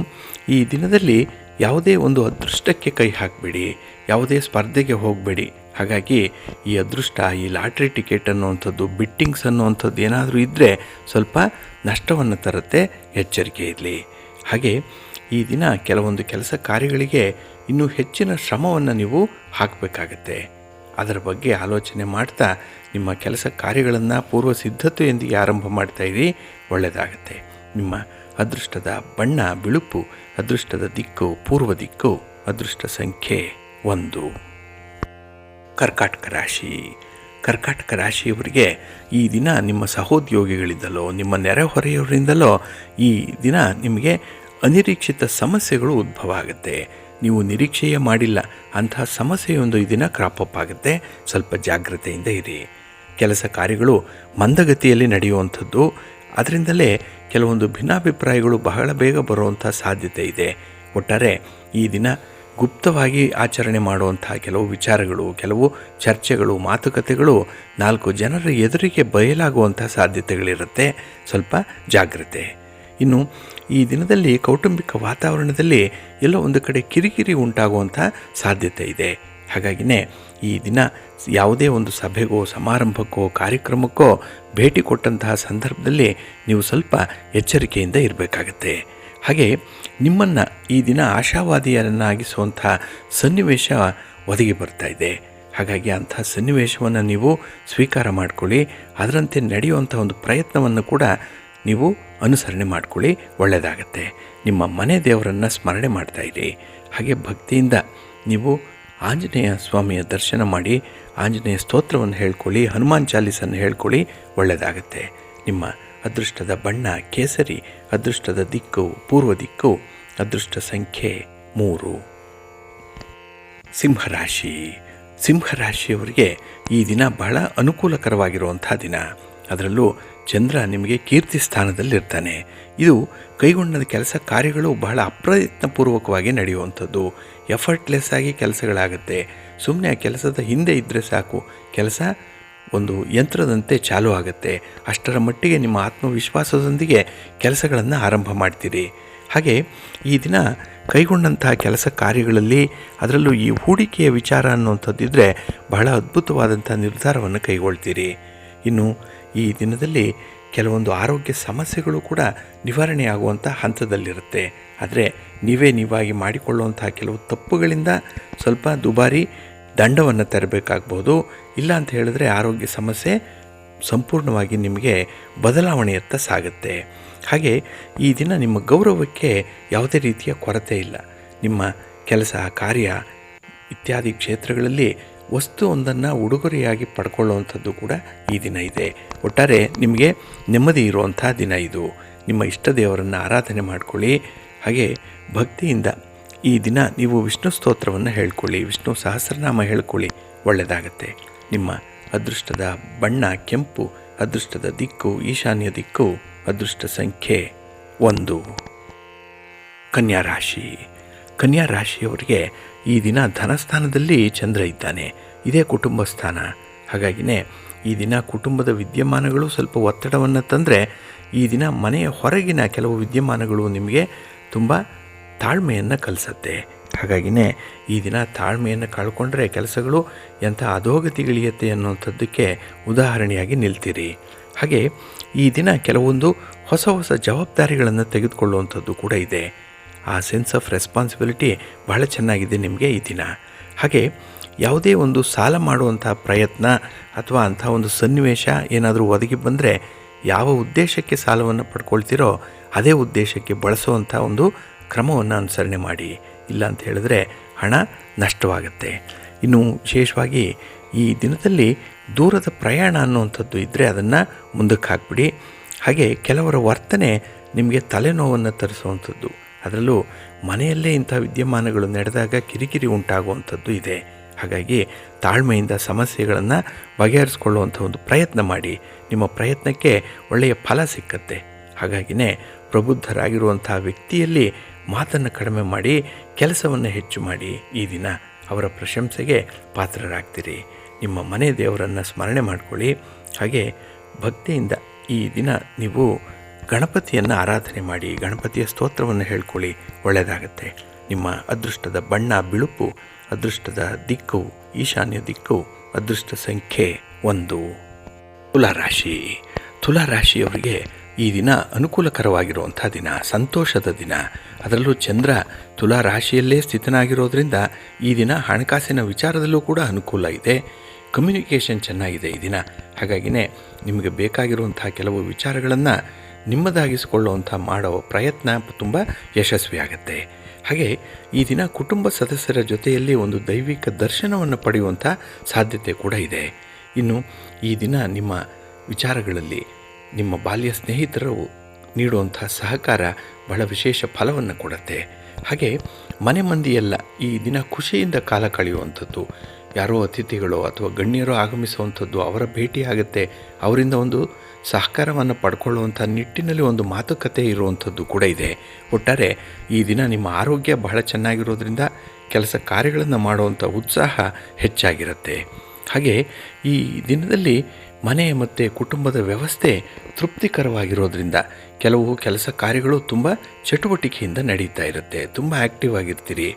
ಈ ದಿನದಲ್ಲಿ ಯಾವುದೇ ಒಂದು ಅದೃಷ್ಟಕ್ಕೆ ಕೈ ಹಾಕಬೇಡಿ, ಯಾವುದೇ ಸ್ಪರ್ಧೆಗೆ ಹೋಗಬೇಡಿ. ಹಾಗಾಗಿ ಈ ಅದೃಷ್ಟ, ಈ ಲಾಟ್ರಿ ಟಿಕೆಟ್ ಅನ್ನುವಂಥದ್ದು, ಬಿಟ್ಟಿಂಗ್ಸ್ ಅನ್ನುವಂಥದ್ದು ಏನಾದರೂ ಇದ್ದರೆ ಸ್ವಲ್ಪ ನಷ್ಟವನ್ನು ತರುತ್ತೆ, ಎಚ್ಚರಿಕೆ ಇರಲಿ. ಹಾಗೆ ಈ ದಿನ ಕೆಲವೊಂದು ಕೆಲಸ ಕಾರ್ಯಗಳಿಗೆ ಇನ್ನೂ ಹೆಚ್ಚಿನ ಶ್ರಮವನ್ನು ನೀವು ಹಾಕಬೇಕಾಗತ್ತೆ. ಅದರ ಬಗ್ಗೆ ಆಲೋಚನೆ ಮಾಡ್ತಾ ನಿಮ್ಮ ಕೆಲಸ ಕಾರ್ಯಗಳನ್ನು ಪೂರ್ವ ಸಿದ್ಧತೆಯೊಂದಿಗೆ ಆರಂಭ ಮಾಡ್ತಾಯಿರಿ, ಒಳ್ಳೆಯದಾಗತ್ತೆ. ನಿಮ್ಮ ಅದೃಷ್ಟದ ಬಣ್ಣ ಬಿಳುಪು, ಅದೃಷ್ಟದ ದಿಕ್ಕು ಪೂರ್ವ ದಿಕ್ಕು, ಅದೃಷ್ಟ ಸಂಖ್ಯೆ 1. ಕರ್ಕಾಟಕ ರಾಶಿ. ಕರ್ಕಾಟಕ ರಾಶಿಯವರಿಗೆ ಈ ದಿನ ನಿಮ್ಮ ಸಹೋದ್ಯೋಗಿಗಳಿಂದಲೋ ನಿಮ್ಮ ನೆರೆಹೊರೆಯವರಿಂದಲೋ ಈ ದಿನ ನಿಮಗೆ ಅನಿರೀಕ್ಷಿತ ಸಮಸ್ಯೆಗಳು ಉದ್ಭವ ಆಗುತ್ತೆ. ನೀವು ನಿರೀಕ್ಷೆಯೇ ಮಾಡಿಲ್ಲ ಅಂತಹ ಸಮಸ್ಯೆಯೊಂದು ಈ ದಿನ ಕ್ರಾಪಪ್ ಆಗುತ್ತೆ. ಸ್ವಲ್ಪ ಜಾಗ್ರತೆಯಿಂದ ಇರಿ. ಕೆಲಸ ಕಾರ್ಯಗಳು ಮಂದಗತಿಯಲ್ಲಿ ನಡೆಯುವಂಥದ್ದು, ಅದರಿಂದಲೇ ಕೆಲವೊಂದು ಭಿನ್ನಾಭಿಪ್ರಾಯಗಳು ಬಹಳ ಬೇಗ ಬರುವಂಥ ಸಾಧ್ಯತೆ ಇದೆ. ಒಟ್ಟಾರೆ ಈ ದಿನ ಗುಪ್ತವಾಗಿ ಆಚರಣೆ ಮಾಡುವಂಥ ಕೆಲವು ವಿಚಾರಗಳು, ಕೆಲವು ಚರ್ಚೆಗಳು, ಮಾತುಕತೆಗಳು 4 ಜನರ ಎದುರಿಗೆ ಬಯಲಾಗುವಂಥ ಸಾಧ್ಯತೆಗಳಿರುತ್ತೆ. ಸ್ವಲ್ಪ ಜಾಗ್ರತೆ. ಇನ್ನು ಈ ದಿನದಲ್ಲಿ ಕೌಟುಂಬಿಕ ವಾತಾವರಣದಲ್ಲಿ ಎಲ್ಲೋ ಒಂದು ಕಡೆ ಕಿರಿಕಿರಿ ಉಂಟಾಗುವಂಥ ಸಾಧ್ಯತೆ ಇದೆ. ಹಾಗಾಗಿನೇ ಈ ದಿನ ಯಾವುದೇ ಒಂದು ಸಭೆಗೋ ಸಮಾರಂಭಕ್ಕೋ ಕಾರ್ಯಕ್ರಮಕ್ಕೋ ಭೇಟಿ ಕೊಟ್ಟಂತಹ ಸಂದರ್ಭದಲ್ಲಿ ನೀವು ಸ್ವಲ್ಪ ಎಚ್ಚರಿಕೆಯಿಂದ ಇರಬೇಕಾಗತ್ತೆ. ಹಾಗೆ ನಿಮ್ಮನ್ನು ಈ ದಿನ ಆಶಾವಾದಿಯನ್ನಾಗಿಸುವಂಥ ಸನ್ನಿವೇಶ ಒದಗಿ ಬರ್ತಾ ಇದೆ. ಹಾಗಾಗಿ ಅಂಥ ಸನ್ನಿವೇಶವನ್ನು ನೀವು ಸ್ವೀಕಾರ ಮಾಡಿಕೊಳ್ಳಿ. ಅದರಂತೆ ನಡೆಯುವಂಥ ಒಂದು ಪ್ರಯತ್ನವನ್ನು ಕೂಡ ನೀವು ಅನುಸರಣೆ ಮಾಡಿಕೊಳ್ಳಿ, ಒಳ್ಳೆಯದಾಗತ್ತೆ. ನಿಮ್ಮ ಮನೆ ದೇವರನ್ನು ಸ್ಮರಣೆ ಮಾಡ್ತಾಯಿರಿ. ಹಾಗೆ ಭಕ್ತಿಯಿಂದ ನೀವು ಆಂಜನೇಯ ಸ್ವಾಮಿಯ ದರ್ಶನ ಮಾಡಿ, ಆಂಜನೇಯ ಸ್ತೋತ್ರವನ್ನು ಹೇಳ್ಕೊಳ್ಳಿ, ಹನುಮಾನ್ ಚಾಲೀಸನ್ನು ಹೇಳ್ಕೊಳ್ಳಿ, ಒಳ್ಳೆಯದಾಗತ್ತೆ. ನಿಮ್ಮ ಅದೃಷ್ಟದ ಬಣ್ಣ ಕೇಸರಿ, ಅದೃಷ್ಟದ ದಿಕ್ಕು ಪೂರ್ವ ದಿಕ್ಕು, ಅದೃಷ್ಟ ಸಂಖ್ಯೆ 3. ಸಿಂಹರಾಶಿ. ಸಿಂಹರಾಶಿಯವರಿಗೆ ಈ ದಿನ ಬಹಳ ಅನುಕೂಲಕರವಾಗಿರುವಂಥ ದಿನ. ಅದರಲ್ಲೂ ಚಂದ್ರ ನಿಮಗೆ ಕೀರ್ತಿ ಸ್ಥಾನದಲ್ಲಿರ್ತಾನೆ. ಇದು ಕೈಗೊಂಡ ಕೆಲಸ ಕಾರ್ಯಗಳು ಬಹಳ ಅಪ್ರಯತ್ನಪೂರ್ವಕವಾಗಿ ನಡೆಯುವಂಥದ್ದು. ಎಫರ್ಟ್ಲೆಸ್ ಆಗಿ ಕೆಲಸಗಳಾಗುತ್ತೆ. ಸುಮ್ಮನೆ ಆ ಕೆಲಸದ ಹಿಂದೆ ಇದ್ದರೆ ಸಾಕು, ಕೆಲಸ ಒಂದು ಯಂತ್ರದಂತೆ ಚಾಲೂ ಆಗುತ್ತೆ. ಅಷ್ಟರ ಮಟ್ಟಿಗೆ ನಿಮ್ಮ ಆತ್ಮವಿಶ್ವಾಸದೊಂದಿಗೆ ಕೆಲಸಗಳನ್ನು ಆರಂಭ ಮಾಡ್ತೀರಿ. ಹಾಗೆ ಈ ದಿನ ಕೈಗೊಂಡಂತಹ ಕೆಲಸ ಕಾರ್ಯಗಳಲ್ಲಿ, ಅದರಲ್ಲೂ ಈ ಹೂಡಿಕೆಯ ವಿಚಾರ ಅನ್ನುವಂಥದ್ದಿದ್ದರೆ ಬಹಳ ಅದ್ಭುತವಾದಂಥ ನಿರ್ಧಾರವನ್ನು ಕೈಗೊಳ್ತೀರಿ. ಇನ್ನು ಈ ದಿನದಲ್ಲಿ ಕೆಲವೊಂದು ಆರೋಗ್ಯ ಸಮಸ್ಯೆಗಳು ಕೂಡ ನಿವಾರಣೆ ಆಗುವಂಥ ಹಂತದಲ್ಲಿರುತ್ತೆ. ಆದರೆ ನೀವಾಗಿ ಮಾಡಿಕೊಳ್ಳುವಂಥ ಕೆಲವು ತಪ್ಪುಗಳಿಂದ ಸ್ವಲ್ಪ ದುಬಾರಿ ದಂಡವನ್ನು ತೆರಬೇಕಾಗ್ಬೋದು. ಇಲ್ಲ ಅಂತ ಹೇಳಿದ್ರೆ ಆರೋಗ್ಯ ಸಮಸ್ಯೆ ಸಂಪೂರ್ಣವಾಗಿ ನಿಮಗೆ ಬದಲಾವಣೆಯತ್ತ ಸಾಗುತ್ತೆ. ಹಾಗೆ ಈ ದಿನ ನಿಮ್ಮ ಗೌರವಕ್ಕೆ ಯಾವುದೇ ರೀತಿಯ ಕೊರತೆ ಇಲ್ಲ. ನಿಮ್ಮ ಕೆಲಸ ಕಾರ್ಯ ಇತ್ಯಾದಿ ಕ್ಷೇತ್ರಗಳಲ್ಲಿ ವಸ್ತುವೊಂದನ್ನು ಉಡುಗೊರೆಯಾಗಿ ಪಡ್ಕೊಳ್ಳುವಂಥದ್ದು ಕೂಡ ಈ ದಿನ ಇದೆ. ಒಟ್ಟಾರೆ ನಿಮಗೆ ನೆಮ್ಮದಿ ಇರುವಂಥ ದಿನ ಇದು. ನಿಮ್ಮ ಇಷ್ಟ ದೇವರನ್ನು ಆರಾಧನೆ ಮಾಡಿಕೊಳ್ಳಿ. ಹಾಗೆ ಭಕ್ತಿಯಿಂದ ಈ ದಿನ ನೀವು ವಿಷ್ಣು ಸ್ತೋತ್ರವನ್ನು ಹೇಳ್ಕೊಳ್ಳಿ, ವಿಷ್ಣು ಸಹಸ್ರನಾಮ ಹೇಳ್ಕೊಳ್ಳಿ, ಒಳ್ಳೆಯದಾಗತ್ತೆ. ನಿಮ್ಮ ಅದೃಷ್ಟದ ಬಣ್ಣ ಕೆಂಪು, ಅದೃಷ್ಟದ ದಿಕ್ಕು ಈಶಾನ್ಯ ದಿಕ್ಕು, ಅದೃಷ್ಟ ಸಂಖ್ಯೆ 1. ಕನ್ಯಾ ರಾಶಿ. ಕನ್ಯಾ ರಾಶಿಯವರಿಗೆ ಈ ದಿನ ಧನಸ್ಥಾನದಲ್ಲಿ ಚಂದ್ರ ಇದ್ದಾನೆ. ಇದೇ ಕುಟುಂಬ ಸ್ಥಾನ. ಹಾಗಾಗಿನೇ ಈ ದಿನ ಕುಟುಂಬದ ವಿದ್ಯಮಾನಗಳು ಸ್ವಲ್ಪ ಒತ್ತಡವನ್ನು ತಂದರೆ, ಈ ದಿನ ಮನೆಯ ಹೊರಗಿನ ಕೆಲವು ವಿದ್ಯಮಾನಗಳು ನಿಮಗೆ ತುಂಬ ತಾಳ್ಮೆಯನ್ನು ಕಲಿಸುತ್ತೆ. ಹಾಗಾಗಿನೇ ಈ ದಿನ ತಾಳ್ಮೆಯನ್ನು ಕಳ್ಕೊಂಡ್ರೆ ಕೆಲಸಗಳು ಎಂಥ ಅಧೋಗತಿಗಿಳಿಯುತ್ತೆ ಅನ್ನುವಂಥದ್ದಕ್ಕೆ ಉದಾಹರಣೆಯಾಗಿ ನಿಲ್ತೀರಿ. ಹಾಗೆ ಈ ದಿನ ಕೆಲವೊಂದು ಹೊಸ ಜವಾಬ್ದಾರಿಗಳನ್ನು ತೆಗೆದುಕೊಳ್ಳುವಂಥದ್ದು ಕೂಡ ಇದೆ. ಆ ಸೆನ್ಸ್ ಆಫ್ ರೆಸ್ಪಾನ್ಸಿಬಿಲಿಟಿ ಬಹಳ ಚೆನ್ನಾಗಿದೆ ನಿಮಗೆ ಈ ದಿನ. ಹಾಗೆ ಯಾವುದೇ ಒಂದು ಸಾಲ ಮಾಡುವಂಥ ಪ್ರಯತ್ನ ಅಥವಾ ಅಂಥ ಒಂದು ಸನ್ನಿವೇಶ ಏನಾದರೂ ಒದಗಿ ಬಂದರೆ, ಯಾವ ಉದ್ದೇಶಕ್ಕೆ ಸಾಲವನ್ನು ಪಡ್ಕೊಳ್ತೀರೋ ಅದೇ ಉದ್ದೇಶಕ್ಕೆ ಬಳಸುವಂಥ ಒಂದು ಕ್ರಮವನ್ನು ಅನುಸರಣೆ ಮಾಡಿ. ಇಲ್ಲ ಅಂತ ಹೇಳಿದ್ರೆ ಹಣ ನಷ್ಟವಾಗುತ್ತೆ. ಇನ್ನು ವಿಶೇಷವಾಗಿ ಈ ದಿನದಲ್ಲಿ ದೂರದ ಪ್ರಯಾಣ ಅನ್ನುವಂಥದ್ದು ಇದ್ದರೆ ಅದನ್ನು ಮುಂದಕ್ಕೆ ಹಾಕ್ಬಿಡಿ. ಹಾಗೆ ಕೆಲವರ ವರ್ತನೆ ನಿಮಗೆ ತಲೆನೋವನ್ನು ತರಿಸುವಂಥದ್ದು, ಅದರಲ್ಲೂ ಮನೆಯಲ್ಲೇ ಇಂಥ ವಿದ್ಯಮಾನಗಳು ನಡೆದಾಗ ಕಿರಿಕಿರಿ ಉಂಟಾಗುವಂಥದ್ದು ಇದೆ. ಹಾಗಾಗಿ ತಾಳ್ಮೆಯಿಂದ ಸಮಸ್ಯೆಗಳನ್ನು ಬಗೆಹರಿಸ್ಕೊಳ್ಳುವಂಥ ಒಂದು ಪ್ರಯತ್ನ ಮಾಡಿ. ನಿಮ್ಮ ಪ್ರಯತ್ನಕ್ಕೆ ಒಳ್ಳೆಯ ಫಲ ಸಿಕ್ಕತ್ತೆ. ಹಾಗಾಗಿನೇ ಪ್ರಬುದ್ಧರಾಗಿರುವಂಥ ವ್ಯಕ್ತಿಯಲ್ಲಿ ಮಾತನ್ನು ಕಡಿಮೆ ಮಾಡಿ ಕೆಲಸವನ್ನು ಹೆಚ್ಚು ಮಾಡಿ. ಈ ದಿನ ಅವರ ಪ್ರಶಂಸೆಗೆ ಪಾತ್ರರಾಗ್ತೀರಿ. ನಿಮ್ಮ ಮನೆ ದೇವರನ್ನು ಸ್ಮರಣೆ ಮಾಡಿಕೊಳ್ಳಿ. ಹಾಗೆ ಭಕ್ತಿಯಿಂದ ಈ ದಿನ ನೀವು ಗಣಪತಿಯನ್ನು ಆರಾಧನೆ ಮಾಡಿ, ಗಣಪತಿಯ ಸ್ತೋತ್ರವನ್ನು ಹೇಳ್ಕೊಳ್ಳಿ, ಒಳ್ಳೆಯದಾಗತ್ತೆ. ನಿಮ್ಮ ಅದೃಷ್ಟದ ಬಣ್ಣ ಬಿಳುಪು, ಅದೃಷ್ಟದ ದಿಕ್ಕು ಈಶಾನ್ಯ ದಿಕ್ಕು, ಅದೃಷ್ಟ ಸಂಖ್ಯೆ 1. ತುಲಾರಾಶಿ. ತುಲಾರಾಶಿಯವರಿಗೆ ಈ ದಿನ ಅನುಕೂಲಕರವಾಗಿರುವಂಥ ದಿನ, ಸಂತೋಷದ ದಿನ. ಅದರಲ್ಲೂ ಚಂದ್ರ ತುಲಾರಾಶಿಯಲ್ಲೇ ಸ್ಥಿತನಾಗಿರೋದ್ರಿಂದ ಈ ದಿನ ಹಣಕಾಸಿನ ವಿಚಾರದಲ್ಲೂ ಕೂಡ ಅನುಕೂಲ ಇದೆ. ಕಮ್ಯುನಿಕೇಷನ್ ಚೆನ್ನಾಗಿದೆ ಈ ದಿನ. ಹಾಗಾಗಿನೇ ನಿಮಗೆ ಬೇಕಾಗಿರುವಂಥ ಕೆಲವು ವಿಚಾರಗಳನ್ನು ನಿಮ್ಮದಾಗಿಸಿಕೊಳ್ಳುವಂಥ ಮಾಡೋ ಪ್ರಯತ್ನ ತುಂಬ ಯಶಸ್ವಿಯಾಗತ್ತೆ. ಹಾಗೆ ಈ ದಿನ ಕುಟುಂಬ ಸದಸ್ಯರ ಜೊತೆಯಲ್ಲಿ ಒಂದು ದೈವಿಕ ದರ್ಶನವನ್ನು ಪಡೆಯುವಂಥ ಸಾಧ್ಯತೆ ಕೂಡ ಇದೆ. ಇನ್ನು ಈ ದಿನ ನಿಮ್ಮ ವಿಚಾರಗಳಲ್ಲಿ ನಿಮ್ಮ ಬಾಲ್ಯ ಸ್ನೇಹಿತರು ನೀಡುವಂಥ ಸಹಕಾರ ಬಹಳ ವಿಶೇಷ ಫಲವನ್ನು ಕೊಡುತ್ತೆ. ಹಾಗೆ ಮನೆ ಮಂದಿಯೆಲ್ಲ ಈ ದಿನ ಖುಷಿಯಿಂದ ಕಾಲ ಕಳೆಯುವಂಥದ್ದು, ಯಾರೋ ಅತಿಥಿಗಳು ಅಥವಾ ಗಣ್ಯರು ಆಗಮಿಸುವಂಥದ್ದು, ಅವರ ಭೇಟಿ ಆಗುತ್ತೆ. ಅವರಿಂದ ಒಂದು ಸಹಕಾರವನ್ನು ಪಡ್ಕೊಳ್ಳುವಂಥ ನಿಟ್ಟಿನಲ್ಲಿ ಒಂದು ಮಾತುಕತೆ ಇರುವಂಥದ್ದು ಕೂಡ ಇದೆ. ಒಟ್ಟಾರೆ ಈ ದಿನ ನಿಮ್ಮ ಆರೋಗ್ಯ ಬಹಳ ಚೆನ್ನಾಗಿರೋದ್ರಿಂದ ಕೆಲಸ ಕಾರ್ಯಗಳನ್ನು ಮಾಡುವಂಥ ಉತ್ಸಾಹ ಹೆಚ್ಚಾಗಿರುತ್ತೆ. ಹಾಗೆ ಈ ದಿನದಲ್ಲಿ ಮನೆ ಮತ್ತು ಕುಟುಂಬದ ವ್ಯವಸ್ಥೆ ತೃಪ್ತಿಕರವಾಗಿರೋದ್ರಿಂದ ಕೆಲವು ಕೆಲಸ ಕಾರ್ಯಗಳು ತುಂಬ ಚಟುವಟಿಕೆಯಿಂದ ನಡೀತಾ ಇರುತ್ತೆ. ತುಂಬ ಆ್ಯಕ್ಟಿವ್ ಆಗಿರ್ತೀರಿ.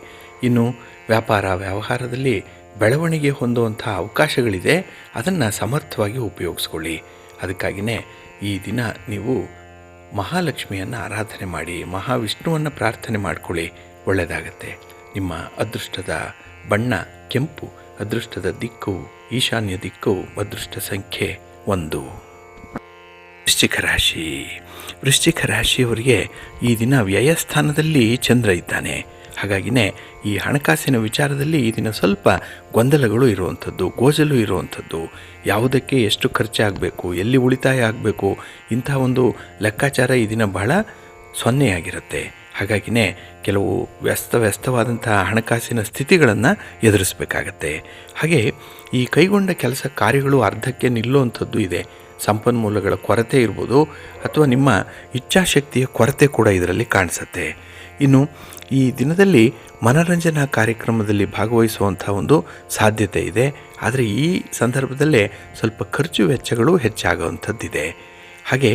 ಇನ್ನು ವ್ಯಾಪಾರ ವ್ಯವಹಾರದಲ್ಲಿ ಬೆಳವಣಿಗೆ ಹೊಂದುವಂಥ ಅವಕಾಶಗಳಿದೆ. ಅದನ್ನು ಸಮರ್ಥವಾಗಿ ಉಪಯೋಗಿಸ್ಕೊಳ್ಳಿ. ಅದಕ್ಕಾಗಿಯೇ ಈ ದಿನ ನೀವು ಮಹಾಲಕ್ಷ್ಮಿಯನ್ನು ಆರಾಧನೆ ಮಾಡಿ, ಮಹಾವಿಷ್ಣುವನ್ನು ಪ್ರಾರ್ಥನೆ ಮಾಡಿಕೊಳ್ಳಿ, ಒಳ್ಳೆಯದಾಗತ್ತೆ. ನಿಮ್ಮ ಅದೃಷ್ಟದ ಬಣ್ಣ ಕೆಂಪು, ಅದೃಷ್ಟದ ದಿಕ್ಕು ಈಶಾನ್ಯ ದಿಕ್ಕು, ಅದೃಷ್ಟ ಸಂಖ್ಯೆ 1. ವೃಶ್ಚಿಕ ರಾಶಿ. ವೃಶ್ಚಿಕ ರಾಶಿಯವರಿಗೆ ಈ ದಿನ ವ್ಯಯಸ್ಥಾನದಲ್ಲಿ ಚಂದ್ರ ಇದ್ದಾನೆ. ಹಾಗಾಗಿನೇ ಈ ಹಣಕಾಸಿನ ವಿಚಾರದಲ್ಲಿ ಈ ದಿನ ಸ್ವಲ್ಪ ಗೊಂದಲಗಳು ಇರುವಂಥದ್ದು, ಗೋಜಲು ಇರುವಂಥದ್ದು. ಯಾವುದಕ್ಕೆ ಎಷ್ಟು ಖರ್ಚಾಗಬೇಕು, ಎಲ್ಲಿ ಉಳಿತಾಯ ಆಗಬೇಕು, ಇಂಥ ಒಂದು ಲೆಕ್ಕಾಚಾರ ಈ ದಿನ ಬಹಳ ಸೊನ್ನೆಯಾಗಿರುತ್ತೆ. ಹಾಗಾಗಿನೇ ಕೆಲವು ವ್ಯಸ್ತವಾದಂಥ ಹಣಕಾಸಿನ ಸ್ಥಿತಿಗಳನ್ನು ಎದುರಿಸಬೇಕಾಗತ್ತೆ. ಹಾಗೆ ಈ ಕೈಗೊಂಡ ಕೆಲಸ ಕಾರ್ಯಗಳು ಅರ್ಧಕ್ಕೆ ನಿಲ್ಲುವಂಥದ್ದು ಇದೆ. ಸಂಪನ್ಮೂಲಗಳ ಕೊರತೆ ಇರ್ಬೋದು, ಅಥವಾ ನಿಮ್ಮ ಇಚ್ಛಾಶಕ್ತಿಯ ಕೊರತೆ ಕೂಡ ಇದರಲ್ಲಿ ಕಾಣಿಸುತ್ತೆ. ಇನ್ನು ಈ ದಿನದಲ್ಲಿ ಮನರಂಜನಾ ಕಾರ್ಯಕ್ರಮದಲ್ಲಿ ಭಾಗವಹಿಸುವಂಥ ಒಂದು ಸಾಧ್ಯತೆ ಇದೆ. ಆದರೆ ಈ ಸಂದರ್ಭದಲ್ಲೇ ಸ್ವಲ್ಪ ಖರ್ಚು ವೆಚ್ಚಗಳು ಹೆಚ್ಚಾಗುವಂಥದ್ದಿದೆ. ಹಾಗೆ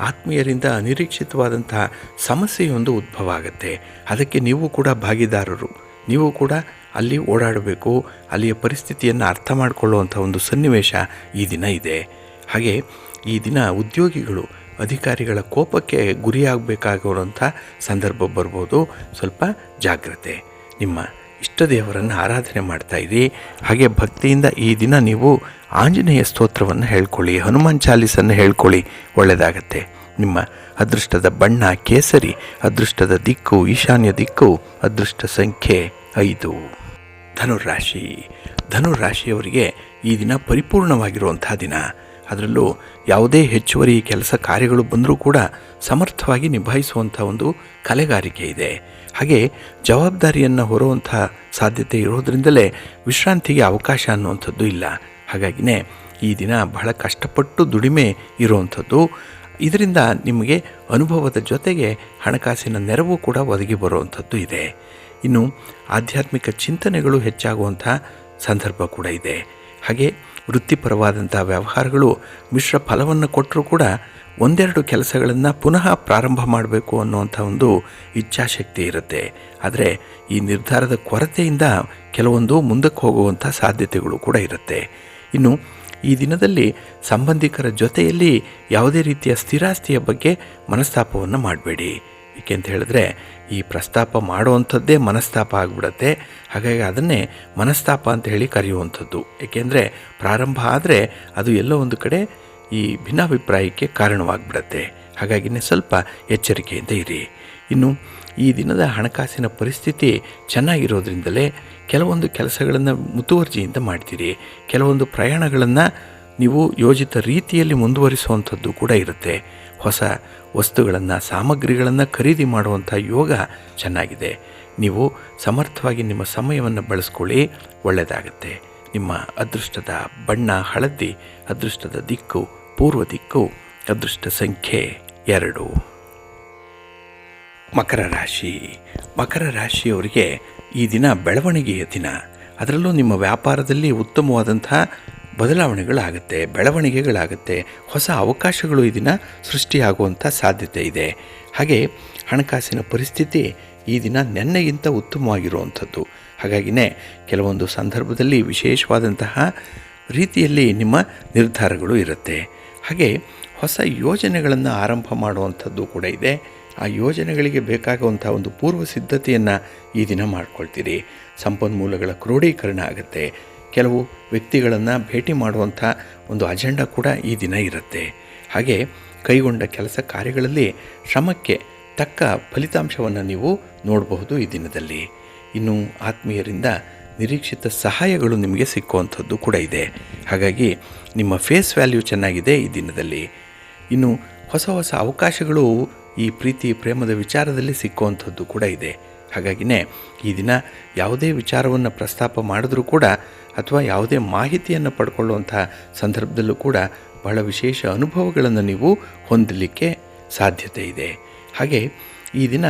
ಆತ್ಮೀಯರಿಂದ ಅನಿರೀಕ್ಷಿತವಾದಂಥ ಸಮಸ್ಯೆಯೊಂದು ಉದ್ಭವ ಆಗುತ್ತೆ. ಅದಕ್ಕೆ ನೀವು ಕೂಡ ಭಾಗಿದಾರರು. ನೀವು ಕೂಡ ಅಲ್ಲಿ ಓಡಾಡಬೇಕು, ಅಲ್ಲಿಯ ಪರಿಸ್ಥಿತಿಯನ್ನು ಅರ್ಥ ಮಾಡಿಕೊಳ್ಳುವಂಥ ಒಂದು ಸನ್ನಿವೇಶ ಈ ದಿನ ಇದೆ. ಹಾಗೆ ಈ ದಿನ ಉದ್ಯೋಗಿಗಳು ಅಧಿಕಾರಿಗಳ ಕೋಪಕ್ಕೆ ಗುರಿಯಾಗಬೇಕಾಗಿರುವಂಥ ಸಂದರ್ಭ ಬರ್ಬೋದು. ಸ್ವಲ್ಪ ಜಾಗ್ರತೆ. ನಿಮ್ಮ ಇಷ್ಟ ದೇವರನ್ನು ಆರಾಧನೆ ಮಾಡ್ತಾಯಿರಿ. ಹಾಗೆ ಭಕ್ತಿಯಿಂದ ಈ ದಿನ ನೀವು ಆಂಜನೇಯ ಸ್ತೋತ್ರವನ್ನು ಹೇಳ್ಕೊಳ್ಳಿ, ಹನುಮಾನ್ ಚಾಲೀಸನ್ನು ಹೇಳ್ಕೊಳ್ಳಿ, ಒಳ್ಳೆಯದಾಗತ್ತೆ. ನಿಮ್ಮ ಅದೃಷ್ಟದ ಬಣ್ಣ ಕೇಸರಿ, ಅದೃಷ್ಟದ ದಿಕ್ಕು ಈಶಾನ್ಯ ದಿಕ್ಕು, ಅದೃಷ್ಟ ಸಂಖ್ಯೆ 5. ಧನುರಾಶಿ. ಧನುರಾಶಿಯವರಿಗೆ ಈ ದಿನ ಪರಿಪೂರ್ಣವಾಗಿರುವಂಥ ದಿನ. ಅದರಲ್ಲೂ ಯಾವುದೇ ಹೆಚ್ಚುವರಿ ಕೆಲಸ ಕಾರ್ಯಗಳು ಬಂದರೂ ಕೂಡ ಸಮರ್ಥವಾಗಿ ನಿಭಾಯಿಸುವಂಥ ಒಂದು ಕಲೆಗಾರಿಕೆ ಇದೆ. ಹಾಗೆ ಜವಾಬ್ದಾರಿಯನ್ನು ಹೊರುವಂಥ ಸಾಧ್ಯತೆ ಇರೋದರಿಂದಲೇ ವಿಶ್ರಾಂತಿಗೆ ಅವಕಾಶ ಅನ್ನುವಂಥದ್ದು ಇಲ್ಲ. ಹಾಗಾಗಿನೇ ಈ ದಿನ ಬಹಳ ಕಷ್ಟಪಟ್ಟು ದುಡಿಮೆ ಇರುವಂಥದ್ದು. ಇದರಿಂದ ನಿಮಗೆ ಅನುಭವದ ಜೊತೆಗೆ ಹಣಕಾಸಿನ ನೆರವು ಕೂಡ ಒದಗಿ ಬರುವಂಥದ್ದು ಇದೆ. ಇನ್ನು ಆಧ್ಯಾತ್ಮಿಕ ಚಿಂತನೆಗಳು ಹೆಚ್ಚಾಗುವಂಥ ಸಂದರ್ಭ ಕೂಡ ಇದೆ. ಹಾಗೆ ವೃತ್ತಿಪರವಾದಂಥ ವ್ಯವಹಾರಗಳು ಮಿಶ್ರ ಫಲವನ್ನು ಕೊಟ್ಟರೂ ಕೂಡ ಒಂದೆರಡು ಕೆಲಸಗಳನ್ನು ಪುನಃ ಪ್ರಾರಂಭ ಮಾಡಬೇಕು ಅನ್ನುವಂಥ ಒಂದು ಇಚ್ಛಾಶಕ್ತಿ ಇರುತ್ತೆ. ಆದರೆ ಈ ನಿರ್ಧಾರದ ಕೊರತೆಯಿಂದ ಕೆಲವೊಂದು ಮುಂದಕ್ಕೆ ಹೋಗುವಂಥ ಸಾಧ್ಯತೆಗಳು ಕೂಡ ಇರುತ್ತೆ. ಇನ್ನು ಈ ದಿನದಲ್ಲಿ ಸಂಬಂಧಿಕರ ಜೊತೆಯಲ್ಲಿ ಯಾವುದೇ ರೀತಿಯ ಸ್ಥಿರಾಸ್ತಿಯ ಬಗ್ಗೆ ಮನಸ್ತಾಪವನ್ನು ಮಾಡಬೇಡಿ. ಏಕೆ ಅಂತ ಹೇಳಿದ್ರೆ ಈ ಪ್ರಸ್ತಾಪ ಮಾಡುವಂಥದ್ದೇ ಮನಸ್ತಾಪ ಆಗಿಬಿಡತ್ತೆ. ಹಾಗಾಗಿ ಅದನ್ನೇ ಮನಸ್ತಾಪ ಅಂತ ಹೇಳಿ ಕರೆಯುವಂಥದ್ದು. ಏಕೆಂದರೆ ಪ್ರಾರಂಭ ಆದರೆ ಅದು ಎಲ್ಲೋ ಒಂದು ಕಡೆ ಈ ಭಿನ್ನಾಭಿಪ್ರಾಯಕ್ಕೆ ಕಾರಣವಾಗಿಬಿಡತ್ತೆ. ಹಾಗಾಗಿನೇ ಸ್ವಲ್ಪ ಎಚ್ಚರಿಕೆಯಿಂದ ಇರಿ. ಇನ್ನು ಈ ದಿನದ ಹಣಕಾಸಿನ ಪರಿಸ್ಥಿತಿ ಚೆನ್ನಾಗಿರೋದ್ರಿಂದಲೇ ಕೆಲವೊಂದು ಕೆಲಸಗಳನ್ನು ಮುತುವರ್ಜಿಯಿಂದ ಮಾಡ್ತೀರಿ. ಕೆಲವೊಂದು ಪ್ರಯಾಣಗಳನ್ನು ನೀವು ಯೋಜಿತ ರೀತಿಯಲ್ಲಿ ಮುಂದುವರಿಸುವಂಥದ್ದು ಕೂಡ ಇರುತ್ತೆ. ಹೊಸ ವಸ್ತುಗಳನ್ನು ಸಾಮಗ್ರಿಗಳನ್ನು ಖರೀದಿ ಮಾಡುವಂಥ ಯೋಗ ಚೆನ್ನಾಗಿದೆ. ನೀವು ಸಮರ್ಥವಾಗಿ ನಿಮ್ಮ ಸಮಯವನ್ನು ಬಳಸ್ಕೊಳ್ಳಿ, ಒಳ್ಳೆಯದಾಗುತ್ತೆ. ನಿಮ್ಮ ಅದೃಷ್ಟದ ಬಣ್ಣ ಹಳದಿ, ಅದೃಷ್ಟದ ದಿಕ್ಕು ಪೂರ್ವ ದಿಕ್ಕು, ಅದೃಷ್ಟ ಸಂಖ್ಯೆ 2. ಮಕರ ರಾಶಿ. ಮಕರ ರಾಶಿಯವರಿಗೆ ಈ ದಿನ ಬೆಳವಣಿಗೆಯ ದಿನ. ಅದರಲ್ಲೂ ನಿಮ್ಮ ವ್ಯಾಪಾರದಲ್ಲಿ ಉತ್ತಮವಾದಂಥ ಬದಲಾವಣೆಗಳಾಗುತ್ತೆ, ಬೆಳವಣಿಗೆಗಳಾಗುತ್ತೆ, ಹೊಸ ಅವಕಾಶಗಳು ಈ ದಿನ ಸೃಷ್ಟಿಯಾಗುವಂಥ ಸಾಧ್ಯತೆ ಇದೆ. ಹಾಗೆ ಹಣಕಾಸಿನ ಪರಿಸ್ಥಿತಿ ಈ ದಿನ ನೆನ್ನೆಗಿಂತ ಉತ್ತಮವಾಗಿರುವಂಥದ್ದು. ಹಾಗಾಗಿನೇ ಕೆಲವೊಂದು ಸಂದರ್ಭದಲ್ಲಿ ವಿಶೇಷವಾದಂತಹ ರೀತಿಯಲ್ಲಿ ನಿಮ್ಮ ನಿರ್ಧಾರಗಳು ಇರುತ್ತೆ. ಹಾಗೆ ಹೊಸ ಯೋಜನೆಗಳನ್ನು ಆರಂಭ ಮಾಡುವಂಥದ್ದು ಕೂಡ ಇದೆ. ಆ ಯೋಜನೆಗಳಿಗೆ ಬೇಕಾಗುವಂಥ ಒಂದು ಪೂರ್ವ ಸಿದ್ಧತೆಯನ್ನು ಈ ದಿನ ಮಾಡ್ಕೊಳ್ತೀರಿ. ಸಂಪನ್ಮೂಲಗಳ ಕ್ರೋಢೀಕರಣ ಆಗುತ್ತೆ. ಕೆಲವು ವ್ಯಕ್ತಿಗಳನ್ನು ಭೇಟಿ ಮಾಡುವಂಥ ಒಂದು ಅಜೆಂಡಾ ಕೂಡ ಈ ದಿನ ಇರುತ್ತೆ. ಹಾಗೆ ಕೈಗೊಂಡ ಕೆಲಸ ಕಾರ್ಯಗಳಲ್ಲಿ ಶ್ರಮಕ್ಕೆ ತಕ್ಕ ಫಲಿತಾಂಶವನ್ನು ನೀವು ನೋಡಬಹುದು ಈ ದಿನದಲ್ಲಿ. ಇನ್ನು ಆತ್ಮೀಯರಿಂದ ನಿರೀಕ್ಷಿತ ಸಹಾಯಗಳು ನಿಮಗೆ ಸಿಕ್ಕುವಂಥದ್ದು ಕೂಡ ಇದೆ. ಹಾಗಾಗಿ ನಿಮ್ಮ ಫೇಸ್ ವ್ಯಾಲ್ಯೂ ಚೆನ್ನಾಗಿದೆ ಈ ದಿನದಲ್ಲಿ. ಇನ್ನು ಹೊಸ ಹೊಸ ಅವಕಾಶಗಳು ಈ ಪ್ರೀತಿ ಪ್ರೇಮದ ವಿಚಾರದಲ್ಲಿ ಸಿಕ್ಕುವಂಥದ್ದು ಕೂಡ ಇದೆ. ಹಾಗಾಗಿನೇ ಈ ದಿನ ಯಾವುದೇ ವಿಚಾರವನ್ನು ಪ್ರಸ್ತಾಪ ಮಾಡಿದ್ರೂ ಕೂಡ ಅಥವಾ ಯಾವುದೇ ಮಾಹಿತಿಯನ್ನು ಪಡ್ಕೊಳ್ಳುವಂಥ ಸಂದರ್ಭದಲ್ಲೂ ಕೂಡ ಬಹಳ ವಿಶೇಷ ಅನುಭವಗಳನ್ನು ನೀವು ಹೊಂದಲಿಕ್ಕೆ ಸಾಧ್ಯತೆ ಇದೆ. ಹಾಗೆ ಈ ದಿನ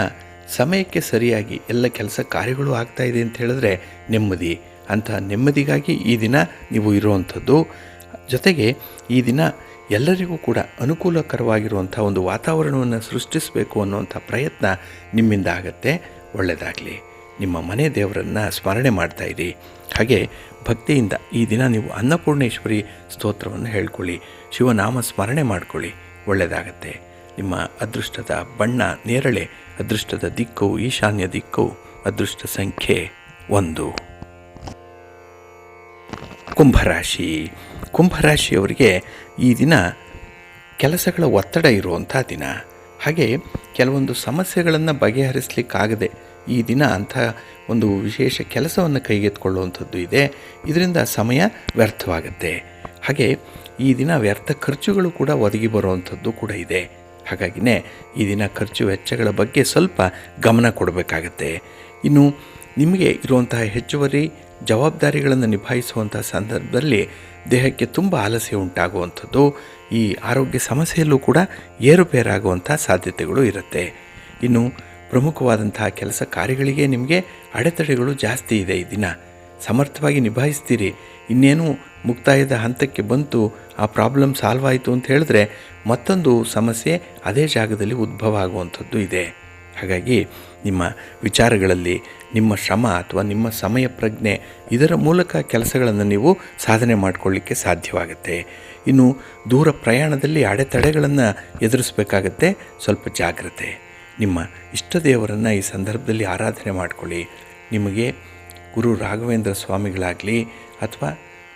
ಸಮಯಕ್ಕೆ ಸರಿಯಾಗಿ ಎಲ್ಲ ಕೆಲಸ ಕಾರ್ಯಗಳು ಆಗ್ತಾಯಿದೆ ಅಂತ ಹೇಳಿದ್ರೆ ನೆಮ್ಮದಿ, ಅಂತಹ ನೆಮ್ಮದಿಗಾಗಿ ಈ ದಿನ ನೀವು ಇರುವಂಥದ್ದು. ಜೊತೆಗೆ ಈ ದಿನ ಎಲ್ಲರಿಗೂ ಕೂಡ ಅನುಕೂಲಕರವಾಗಿರುವಂಥ ಒಂದು ವಾತಾವರಣವನ್ನು ಸೃಷ್ಟಿಸಬೇಕು ಅನ್ನುವಂಥ ಪ್ರಯತ್ನ ನಿಮ್ಮಿಂದ ಆಗತ್ತೆ. ಒಳ್ಳೆಯದಾಗಲಿ. ನಿಮ್ಮ ಮನೆ ದೇವರನ್ನು ಸ್ಮರಣೆ ಮಾಡ್ತಾಯಿರಿ. ಹಾಗೆ ಭಕ್ತಿಯಿಂದ ಈ ದಿನ ನೀವು ಅನ್ನಪೂರ್ಣೇಶ್ವರಿ ಸ್ತೋತ್ರವನ್ನು ಹೇಳ್ಕೊಳ್ಳಿ, ಶಿವನಾಮ ಸ್ಮರಣೆ ಮಾಡ್ಕೊಳ್ಳಿ, ಒಳ್ಳೆಯದಾಗತ್ತೆ. ನಿಮ್ಮ ಅದೃಷ್ಟದ ಬಣ್ಣ ನೇರಳೆ, ಅದೃಷ್ಟದ ದಿಕ್ಕು ಈಶಾನ್ಯ ದಿಕ್ಕು, ಅದೃಷ್ಟ ಸಂಖ್ಯೆ 1. ಕುಂಭರಾಶಿ. ಕುಂಭರಾಶಿಯವರಿಗೆ ಈ ದಿನ ಕೆಲಸಗಳ ಒತ್ತಡ ಇರುವಂಥ ದಿನ. ಹಾಗೆ ಕೆಲವೊಂದು ಸಮಸ್ಯೆಗಳನ್ನು ಬಗೆಹರಿಸಲಿಕ್ಕಾಗದೆ ಈ ದಿನ ಅಂಥ ಒಂದು ವಿಶೇಷ ಕೆಲಸವನ್ನು ಕೈಗೆತ್ತಿಕೊಳ್ಳುವಂಥದ್ದು ಇದೆ. ಇದರಿಂದ ಸಮಯ ವ್ಯರ್ಥವಾಗುತ್ತೆ. ಹಾಗೆ ಈ ದಿನ ವ್ಯರ್ಥ ಖರ್ಚುಗಳು ಕೂಡ ಒದಗಿ ಬರುವಂಥದ್ದು ಕೂಡ ಇದೆ. ಹಾಗಾಗಿನೇ ಈ ದಿನ ಖರ್ಚು ವೆಚ್ಚಗಳ ಬಗ್ಗೆ ಸ್ವಲ್ಪ ಗಮನ ಕೊಡಬೇಕಾಗತ್ತೆ. ಇನ್ನು ನಿಮಗೆ ಇರುವಂತಹ ಹೆಚ್ಚುವರಿ ಜವಾಬ್ದಾರಿಗಳನ್ನು ನಿಭಾಯಿಸುವಂಥ ಸಂದರ್ಭದಲ್ಲಿ ದೇಹಕ್ಕೆ ತುಂಬ ಆಲಸ್ಯ ಉಂಟಾಗುವಂಥದ್ದು, ಈ ಆರೋಗ್ಯ ಸಮಸ್ಯೆಯಲ್ಲೂ ಕೂಡ ಏರುಪೇರಾಗುವಂಥ ಸಾಧ್ಯತೆಗಳು ಇರುತ್ತೆ. ಇನ್ನು ಪ್ರಮುಖವಾದಂತಹ ಕೆಲಸ ಕಾರ್ಯಗಳಿಗೆ ನಿಮಗೆ ಅಡೆತಡೆಗಳು ಜಾಸ್ತಿ ಇದೆ. ಈ ದಿನ ಸಮರ್ಥವಾಗಿ ನಿಭಾಯಿಸ್ತೀರಿ. ಇನ್ನೇನು ಮುಕ್ತಾಯದ ಹಂತಕ್ಕೆ ಬಂತು, ಆ ಪ್ರಾಬ್ಲಮ್ ಸಾಲ್ವ್ ಆಯಿತು ಅಂತ ಹೇಳಿದ್ರೆ ಮತ್ತೊಂದು ಸಮಸ್ಯೆ ಅದೇ ಜಾಗದಲ್ಲಿ ಉದ್ಭವ ಆಗುವಂಥದ್ದು ಇದೆ. ಹಾಗಾಗಿ ನಿಮ್ಮ ವಿಚಾರಗಳಲ್ಲಿ ನಿಮ್ಮ ಶ್ರಮ ಅಥವಾ ನಿಮ್ಮ ಸಮಯ ಪ್ರಜ್ಞೆ ಇದರ ಮೂಲಕ ಕೆಲಸಗಳನ್ನು ನೀವು ಸಾಧನೆ ಮಾಡಿಕೊಳ್ಳಿಕ್ಕೆ ಸಾಧ್ಯವಾಗುತ್ತೆ. ಇನ್ನು ದೂರ ಪ್ರಯಾಣದಲ್ಲಿ ಅಡೆತಡೆಗಳನ್ನು ಎದುರಿಸಬೇಕಾಗತ್ತೆ, ಸ್ವಲ್ಪ ಜಾಗ್ರತೆ. ನಿಮ್ಮ ಇಷ್ಟ ದೇವರನ್ನು ಈ ಸಂದರ್ಭದಲ್ಲಿ ಆರಾಧನೆ ಮಾಡಿಕೊಳ್ಳಿ. ನಿಮಗೆ ಗುರು ರಾಘವೇಂದ್ರ ಸ್ವಾಮಿಗಳಾಗಲಿ ಅಥವಾ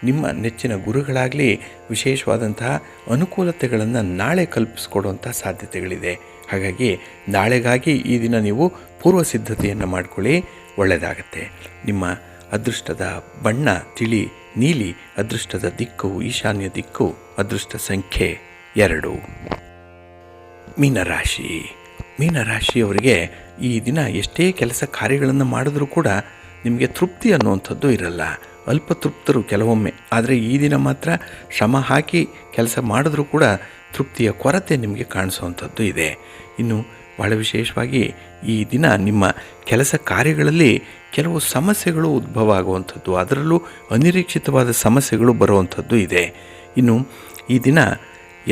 ನಿಮ್ಮ ನೆಚ್ಚಿನ ಗುರುಗಳಾಗಲಿ ವಿಶೇಷವಾದಂತಹ ಅನುಕೂಲತೆಗಳನ್ನು ನಾಳೆ ಕಲ್ಪಿಸ್ಕೊಡುವಂಥ ಸಾಧ್ಯತೆಗಳಿದೆ. ಹಾಗಾಗಿ ನಾಳೆಗಾಗಿ ಈ ದಿನ ನೀವು ಪೂರ್ವ ಸಿದ್ಧತೆಯನ್ನು ಮಾಡಿಕೊಳ್ಳಿ, ಒಳ್ಳೆಯದಾಗತ್ತೆ. ನಿಮ್ಮ ಅದೃಷ್ಟದ ಬಣ್ಣ ತಿಳಿ ನೀಲಿ, ಅದೃಷ್ಟದ ದಿಕ್ಕು ಈಶಾನ್ಯ ದಿಕ್ಕು, ಅದೃಷ್ಟ ಸಂಖ್ಯೆ 2. ಮೀನರಾಶಿ. ಮೀನರಾಶಿಯವರಿಗೆ ಈ ದಿನ ಎಷ್ಟೇ ಕೆಲಸ ಕಾರ್ಯಗಳನ್ನು ಮಾಡಿದ್ರೂ ಕೂಡ ನಿಮಗೆ ತೃಪ್ತಿ ಅನ್ನುವಂಥದ್ದು ಇರಲ್ಲ. ಅಲ್ಪ ತೃಪ್ತರು ಕೆಲವೊಮ್ಮೆ. ಆದರೆ ಈ ದಿನ ಮಾತ್ರ ಶ್ರಮ ಹಾಕಿ ಕೆಲಸ ಮಾಡಿದ್ರೂ ಕೂಡ ತೃಪ್ತಿಯ ಕೊರತೆ ನಿಮಗೆ ಕಾಣಿಸುವಂಥದ್ದು ಇದೆ. ಇನ್ನು ಬಹಳ ವಿಶೇಷವಾಗಿ ಈ ದಿನ ನಿಮ್ಮ ಕೆಲಸ ಕಾರ್ಯಗಳಲ್ಲಿ ಕೆಲವು ಸಮಸ್ಯೆಗಳು ಉದ್ಭವ ಆಗುವಂಥದ್ದು, ಅದರಲ್ಲೂ ಅನಿರೀಕ್ಷಿತವಾದ ಸಮಸ್ಯೆಗಳು ಬರುವಂಥದ್ದು ಇದೆ. ಇನ್ನು ಈ ದಿನ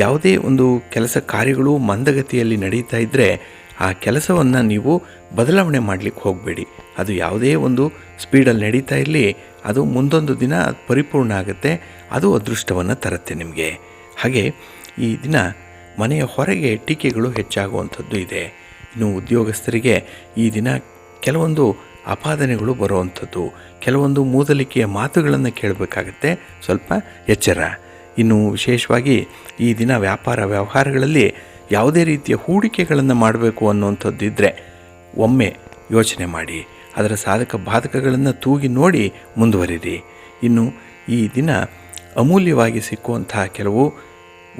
ಯಾವುದೇ ಒಂದು ಕೆಲಸ ಕಾರ್ಯಗಳು ಮಂದಗತಿಯಲ್ಲಿ ನಡೀತಾ ಇದ್ದರೆ ಆ ಕೆಲಸವನ್ನು ನೀವು ಬದಲಾವಣೆ ಮಾಡಲಿಕ್ಕೆ ಹೋಗಬೇಡಿ. ಅದು ಯಾವುದೇ ಒಂದು ಸ್ಪೀಡಲ್ಲಿ ನಡೀತಾ ಇರಲಿ, ಅದು ಮುಂದೊಂದು ದಿನ ಪರಿಪೂರ್ಣ ಆಗುತ್ತೆ, ಅದು ಅದೃಷ್ಟವನ್ನು ತರುತ್ತೆ ನಿಮಗೆ. ಹಾಗೆ ಈ ದಿನ ಮನೆಯ ಹೊರಗೆ ಟೀಕೆಗಳು ಹೆಚ್ಚಾಗುವಂಥದ್ದು ಇದೆ. ಇನ್ನು ಉದ್ಯೋಗಸ್ಥರಿಗೆ ಈ ದಿನ ಕೆಲವೊಂದು ಅಪಾದನೆಗಳು ಬರುವಂಥದ್ದು, ಕೆಲವೊಂದು ಮೂದಲಿಕೆಯ ಮಾತುಗಳನ್ನು ಕೇಳಬೇಕಾಗತ್ತೆ, ಸ್ವಲ್ಪ ಎಚ್ಚರ. ಇನ್ನು ವಿಶೇಷವಾಗಿ ಈ ದಿನ ವ್ಯಾಪಾರ ವ್ಯವಹಾರಗಳಲ್ಲಿ ಯಾವುದೇ ರೀತಿಯ ಹೂಡಿಕೆಗಳನ್ನು ಮಾಡಬೇಕು ಅನ್ನುವಂಥದ್ದು ಇದ್ದರೆ ಒಮ್ಮೆ ಯೋಚನೆ ಮಾಡಿ, ಅದರ ಸಾಧಕ ಬಾಧಕಗಳನ್ನು ತೂಗಿ ನೋಡಿ ಮುಂದುವರಿರಿ. ಇನ್ನು ಈ ದಿನ ಅಮೂಲ್ಯವಾಗಿ ಸಿಕ್ಕುವಂತಹ ಕೆಲವು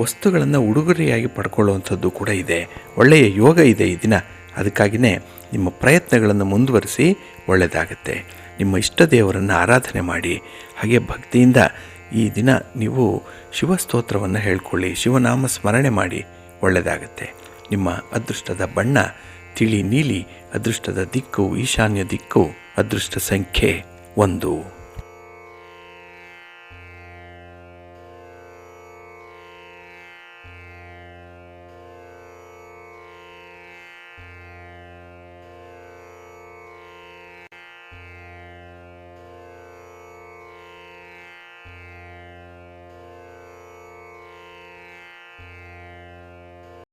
ವಸ್ತುಗಳನ್ನು ಉಡುಗೊರೆಯಾಗಿ ಪಡ್ಕೊಳ್ಳುವಂಥದ್ದು ಕೂಡ ಇದೆ. ಒಳ್ಳೆಯ ಯೋಗ ಇದೆ ಈ ದಿನ. ಅದಕ್ಕಾಗಿಯೇ ನಿಮ್ಮ ಪ್ರಯತ್ನಗಳನ್ನು ಮುಂದುವರಿಸಿ, ಒಳ್ಳೆಯದಾಗತ್ತೆ. ನಿಮ್ಮ ಇಷ್ಟ ದೇವರನ್ನು ಆರಾಧನೆ ಮಾಡಿ. ಹಾಗೆ ಭಕ್ತಿಯಿಂದ ಈ ದಿನ ನೀವು ಶಿವಸ್ತೋತ್ರವನ್ನು ಹೇಳ್ಕೊಳ್ಳಿ, ಶಿವನಾಮ ಸ್ಮರಣೆ ಮಾಡಿ, ಒಳ್ಳೆಯದಾಗತ್ತೆ. ನಿಮ್ಮ ಅದೃಷ್ಟದ ಬಣ್ಣ ತಿಳಿ ನೀಲಿ, ಅದೃಷ್ಟದ ದಿಕ್ಕು ಈಶಾನ್ಯ ದಿಕ್ಕು, ಅದೃಷ್ಟ ಸಂಖ್ಯೆ 1.